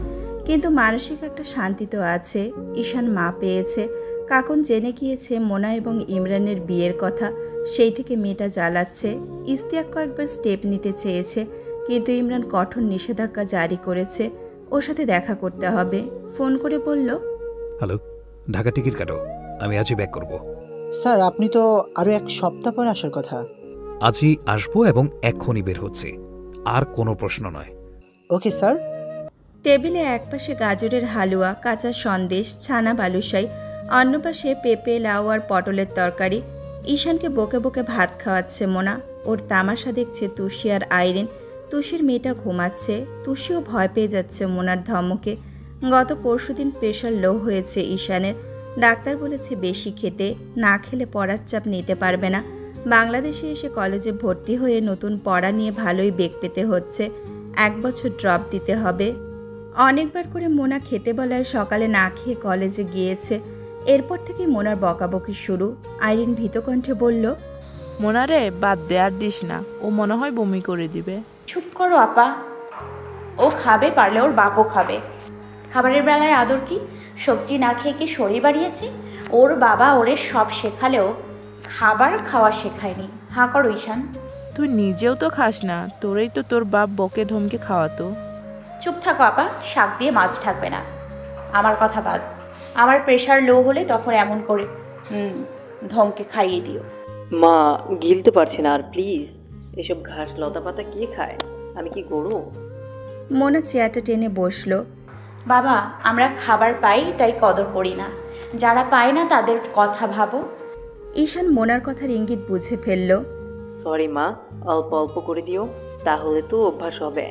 কিন্তু মানসিক একটা শান্তি তো আছে। ঈশান মা পেয়েছে। কাকন জেনে গিয়েছে মোনা এবং ইমরানের বিয়ের কথা। সেই থেকে মেয়েটা জ্বালাচ্ছে। ইস্তিয়াক কয়েকবার স্টেপ নিতে চেয়েছে, কিন্তু ইমরান কঠোর নিষেধাজ্ঞা জারি করেছে। ওর সাথে দেখা করতে হবে। ফোন করে বলল, হ্যালো, ঢাকা টিকিট কাটো, আমি আজই ব্যাক করব। স্যার আপনি তো আরও 1 সপ্তাহ পর আসার কথা। আজই আসবো এবং এক্ষুনি বের হচ্ছে, আর কোনো প্রশ্ন নয়। Okay sir. টেবিলে একপাশে গাজরের হালুয়া, কাঁচা সন্দেশ, ছানা বালুশাই, অন্য পাশে পেঁপে, লাউ আর পটলের তরকারি। ঈশানকে বকে বকে ভাত খাওয়াচ্ছে মোনা। ওর তামাশা দেখছে তুষি আর আইরিন। তুষির মেয়েটা ঘুমাচ্ছে। তুষিও ভয় পেয়ে যাচ্ছে মোনার ধমকে। গত পরশুদিন প্রেশার লো হয়েছে ঈশানের। ডাক্তার বলেছে বেশি খেতে, না খেলে পড়ার চাপ নিতে পারবে না। বাংলাদেশে এসে কলেজে ভর্তি হয়ে নতুন পড়া নিয়ে ভালোই বেগ পেতে হচ্ছে। 1 বছর ড্রপ দিতে হবে। অনেকবার করে মোনা খেতে বলায় সকালে না খেয়ে কলেজে গিয়েছে। এরপর থেকে মোনার বকাবকি শুরু। আইরিন ভীতকণ্ঠে বলল, মোনারে বাদ দে, আর দিস না, ও মনে হয় বমি করে দিবে। চুপ করো আপা, ও খাবে, পারলে ওর বাপও খাবে। খাবারের বেলায় আদর কি? সবজি না খেয়ে কি শরীর বাড়িয়েছে? ওর বাবা ওরে সব শেখালেও খাবার খাওয়া শেখায়নি। হাঁ করো ঈশান। তুই নিজেও তো খাস না, তোরেই তো তোর বাপ বকে ধমকে খাওয়াতো। চুপ থাকো আপা, শাক দিয়ে মাছ ঢাকবে না। আমার কথা বাদ। আমার প্রেশার লো হলে তখন এমন করে ধমকে খাইয়ে দিও। মা, গিলতে পারছি না আর, প্লিজ। এসব ঘাস লতা পাতা কে খায়? আমি কি গরু? মোনা চেয়ারটা টেনে বসলো। বাবা, আমরা খাবার পাই তাই কদর করি না, যারা পায় না তাদের কথা ভাবো। ঈশান মোনার কথার ইঙ্গিত বুঝে ফেলল। সরি মা, অল্প অল্প করে দিও, তাহলে তো অভ্যাস হবে।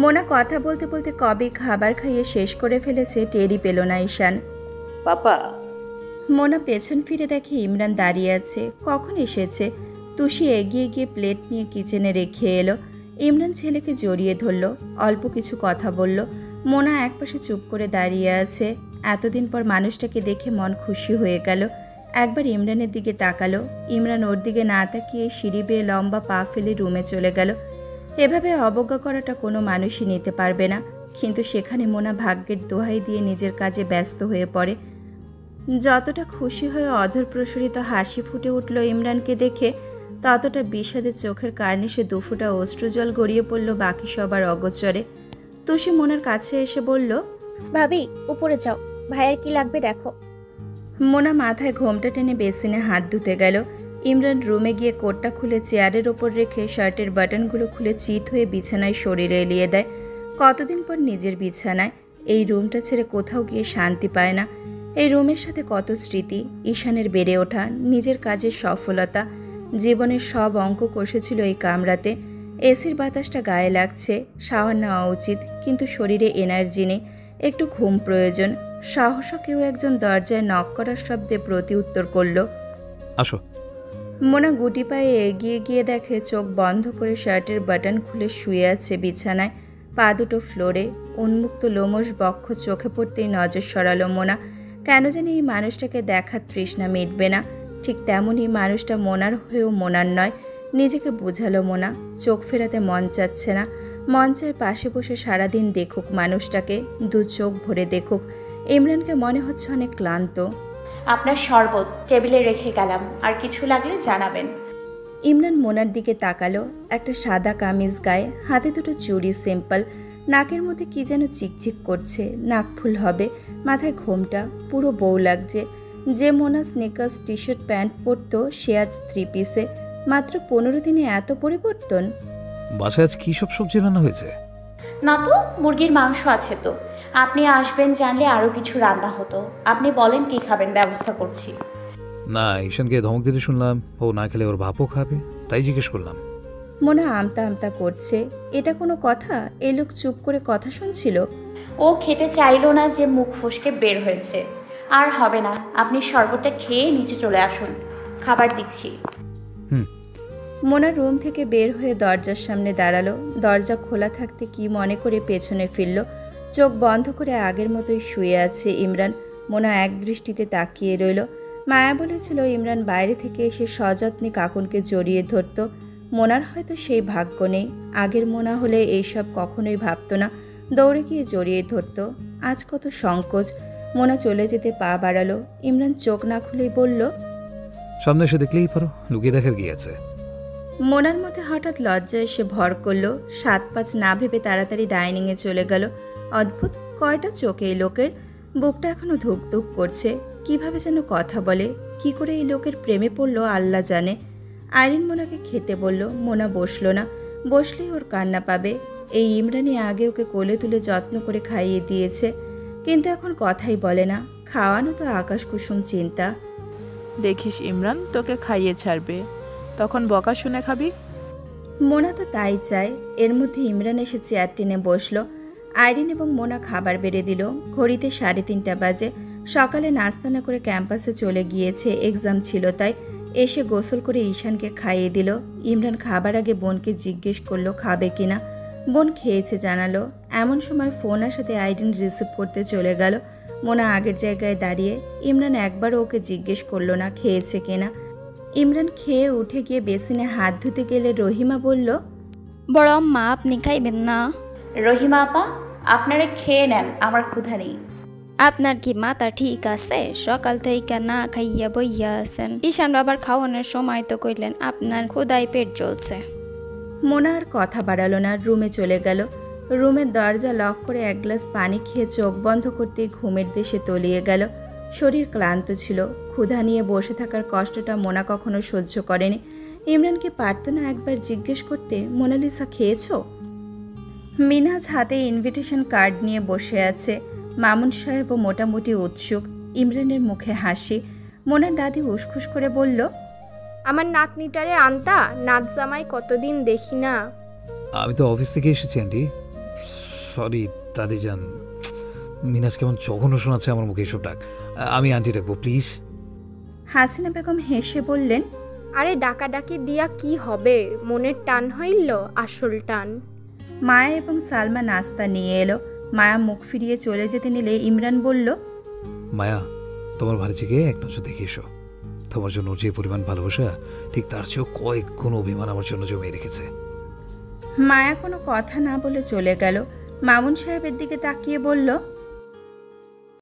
মোনা কথা বলতে বলতে কবে খাবার খাইয়ে শেষ করে ফেলেছে টেরই পেল না ঈশান। পাপা। মোনা পেছন ফিরে দেখে ইমরান দাঁড়িয়ে আছে। কখন এসেছে? তুষি এগিয়ে গিয়ে প্লেট নিয়ে কিচেনে রেখে এলো। ইমরান ছেলেকে জড়িয়ে ধরল, অল্প কিছু কথা বলল। মোনা একপাশে চুপ করে দাঁড়িয়ে আছে। এতদিন পর মানুষটাকে দেখে মন খুশি হয়ে গেল। একবার ইমরানের দিকে তাকালো। ইমরান ওর দিকে না তাকিয়ে সিঁড়ি বেয়ে লম্বা পা ফেলে রুমে চলে গেল। এভাবে অবজ্ঞা করাটা কোনো মানুষই নিতে পারবে না, কিন্তু সেখানে মোনা ভাগ্যের দোহাই দিয়ে নিজের কাজে ব্যস্ত হয়ে পড়ে। যতটা খুশি হয়ে অধর প্রসরিত হাসি ফুটে উঠল ইমরানকে দেখে, ততটা বিষাদের চোখের কার্নিশে দুফোঁটা অশ্রুজল গড়িয়ে পড়ল বাকি সবার অগোচরে। তুষি মোনার কাছে এসে বলল, ভাবি উপরে যাও, ভাইয়ের কি লাগবে দেখো। মোনা মাথায় ঘোমটা টেনে বেসিনে হাত ধুতে গেল। ইমরান রুমে গিয়ে কোটটা খুলে চেয়ারের ওপর রেখে শার্টের বাটনগুলো খুলে চিত হয়ে বিছানায় শরীরে এলিয়ে দেয়। কতদিন পর নিজের বিছানায়। এই রুমটা ছেড়ে কোথাও গিয়ে শান্তি পায় না। এই রুমের সাথে কত স্মৃতি, ঈশানের বেড়ে ওঠা, নিজের কাজের সফলতা, জীবনের সব অঙ্ক কষেছিল এই কামরাতে। এসির বাতাসটা গায়ে লাগছে, শাওয়ার নেওয়া উচিত, কিন্তু শরীরে এনার্জি নেই, একটু ঘুম প্রয়োজন। সাহসা কেউ একজন দরজায় নক করার শব্দে প্রতি উত্তর করল, আসো। মোনা গুটি পায়ে এগিয়ে গিয়ে দেখে চোখ বন্ধ করে শার্টের বাটন খুলে শুয়ে আছে বিছানায়, পা দুটো ফ্লোরে, উন্মুক্ত লোমশ বক্ষ চোখে পড়তেই নজর সরালো মোনা। কেন জানি এই মানুষটাকে দেখার তৃষ্ণা মিটবে না। ঠিক তেমনই মানুষটা মোনার হয়েও মোনার নয়। নিজেকে বোঝালো মোনা। চোখ ফেরাতে মন চাচ্ছে না। মন চায় পাশে বসে সারাদিন দেখুক মানুষটাকে, দু চোখ ভরে দেখুক। ইমরানকে মনে হচ্ছে অনেক ক্লান্ত। আপনার শরবত টেবিলে রেখে গেলাম, আর কিছু লাগলে জানাবেন। ইমরান মোনার দিকে তাকালো। একটা সাদা কামিজ গায়ে, হাতে দুটো চুড়ি সিম্পল, নাকের মধ্যে কি যেন চিকচিক করছে, নাকফুল হবে, মাথায় ঘোমটা, পুরো বউ লাগছে। যে Mona sneakers T shirt pant পরতো সে আজ 3 পিসে। মাত্র 15 দিনে এত পরিবর্তন। বাসায় আজ কি সব সবজি রান্না হয়েছে? না তো, মুরগির মাংস আছে তো। আপনি আসবেন জানলে আরও কিছু রান্না হতো। আপনি বলেন কি খাবেন, ব্যবস্থা করছি। না, ঈশানকে ধমক দিতে শুনলাম ও না খেলে ওর বাপও খাবে, তাই জিজ্ঞেস করলাম। মোনা আমতা আমতা করছে। এটা কোনো কথা? এই লোক চুপ করে কথা শুনছিল। ও খেতে চাইলো না যে মুখ ফসকে বের হয়েছে। আর হবে না, আপনি শরবতটা খেয়ে নিচে চলে আসুন, খাবার দিচ্ছি। মোনা রুম থেকে বের হয়ে দরজার সামনে দাঁড়ালো। দরজা খোলা থাকতে কি মনে করে পেছনে ফিরল। চোখ বন্ধ করে আগের মতোই শুয়ে আছে ইমরান। মোনা এক দৃষ্টিতে তাকিয়ে রইল। মায়া বলেছিল ইমরান বাইরে থেকে এসে সযত্নে কাকুনকে জড়িয়ে ধরত। মোনার হয়তো সেই ভাগ্য নেই। আগের মোনা হলে এইসব কখনোই ভাবত না, দৌড়ে গিয়ে জড়িয়ে ধরত। আজ কত সংকোচ। মোনা চলে যেতে পা বাড়ালো। ইমরান চোখ না খুলেই বলল, সামনে এসে দেখলেই পারো, লুকিয়ে দেখার কি আছে। মোনার মধ্যে হঠাৎ লজ্জা এসে ভর করলো। 7-5 না ভেবে তাড়াতাড়ি ডাইনিংয়ে চলে গেল। অদ্ভুত, কয়টা চোখে এই লোকের। বুকটা এখনো ধুক ধুক করছে। কিভাবে যেন কথা বলে, কি করে এই লোকের প্রেমে পড়লো আল্লাহ জানে। আইরিন মোনাকে খেতে বলল। মোনা বসলো না, বসলেই ওর কান্না পাবে। এই ইমরানই আগে ওকে কোলে তুলে যত্ন করে খাইয়ে দিয়েছে, কিন্তু এখন কথাই বলে না। খাওয়ানো তো আকাশ কুসুম চিন্তা। দেখিস ইমরান তোকে খাইয়ে ছাড়বে, তখন বকা শুনে খাবি। মোনা তো তাই চায়। এর মধ্যে ইমরান এসে চেয়ার টেনে বসলো। আইরিন এবং মোনা খাবার বেড়ে দিল। ঘড়িতে 3:30 বাজে। সকালে নাস্তা না করে ক্যাম্পাসে চলে গিয়েছে, এক্সাম ছিল তাই। এসে গোসল করে ঈশানকে খাইয়ে দিল। ইমরান খাবার আগে বোনকে জিজ্ঞেস করলো খাবে কিনা। বোন খেয়েছে জানালো। এমন সময় ফোন আসাতে আইরিন রিসিভ করতে চলে গেল। মোনা আগের জায়গায় দাঁড়িয়ে। ইমরান একবারও ওকে জিজ্ঞেস করলো না খেয়েছে কিনা। ইমরান খেয়ে উঠে গিয়ে বেসিনে হাত ধুতে গেলে রহিমা বলল, বড় আম্মা আপনি খাইবেন না? রহিমা আপা, আপনারা খেয়ে নেন, আমার ক্ষুধা নেই। আপনার কি মাথা ঠিক আছে? সকাল থেকে না খাইয়া বইয়া আছেন। ঈশান বাবার খাওয়ানোর সময় তো কইলেন আপনার ক্ষুধায় পেট জ্বলছে। মোনা আর কথা বাড়ালো না, রুমে চলে গেল। রুমের দরজা লক করে 1 গ্লাস পানি খেয়ে চোখ বন্ধ করতেই ঘুমের দেশে তলিয়ে গেল। শরীর ক্লান্ত ছিল। ক্ষুধা নিয়ে বসে থাকার কষ্টটা মোনা কখনো সহ্য করেনি। ইমরানকে পারত না একবার জিজ্ঞেস করতে, মোনালিসা খেয়েছো? মিনহাজ হাতে ইনভিটেশন কার্ড নিয়ে বসে আছে। মামুন সাহেবও মোটামুটি উৎসুক। ইমরানের মুখে হাসি। মোনার দাদি উসখুস করে বলল, আমার নাতনিটারে আনতা, নাত জামাই কতদিন দেখি না। আমি তো অফিস থেকে এসেছি আন্টি, সরি দাদিজান। মিনাজ কেমন জঘন্য শোনাচ্ছে আমার মুখে এসব ডাক। আমি আন্টি ডাকবো প্লিজ। হাসিনা বেগম হেসে বললেন, আরে ডাকাডাকি দিয়া কি হবে, মনের টান হইল আসল টান। মায়া এবং সালমা নাস্তা নিয়ে এলো। মায়া মুখ ফিরিয়ে চলে যেতে নিলে ইমরান বলল, মায়া তোমার ভারিজিকে এক নজর দেখে এসো। তোমার জন্য যে পরিমাণ ভালোবাসা ঠিক তার চেয়েও কয়েক গুণ অভিমান আমার জন্য জমিয়ে রেখেছে। মায়া কোনো কথা না বলে চলে গেল। মামুন সাহেবের দিকে তাকিয়ে বলল,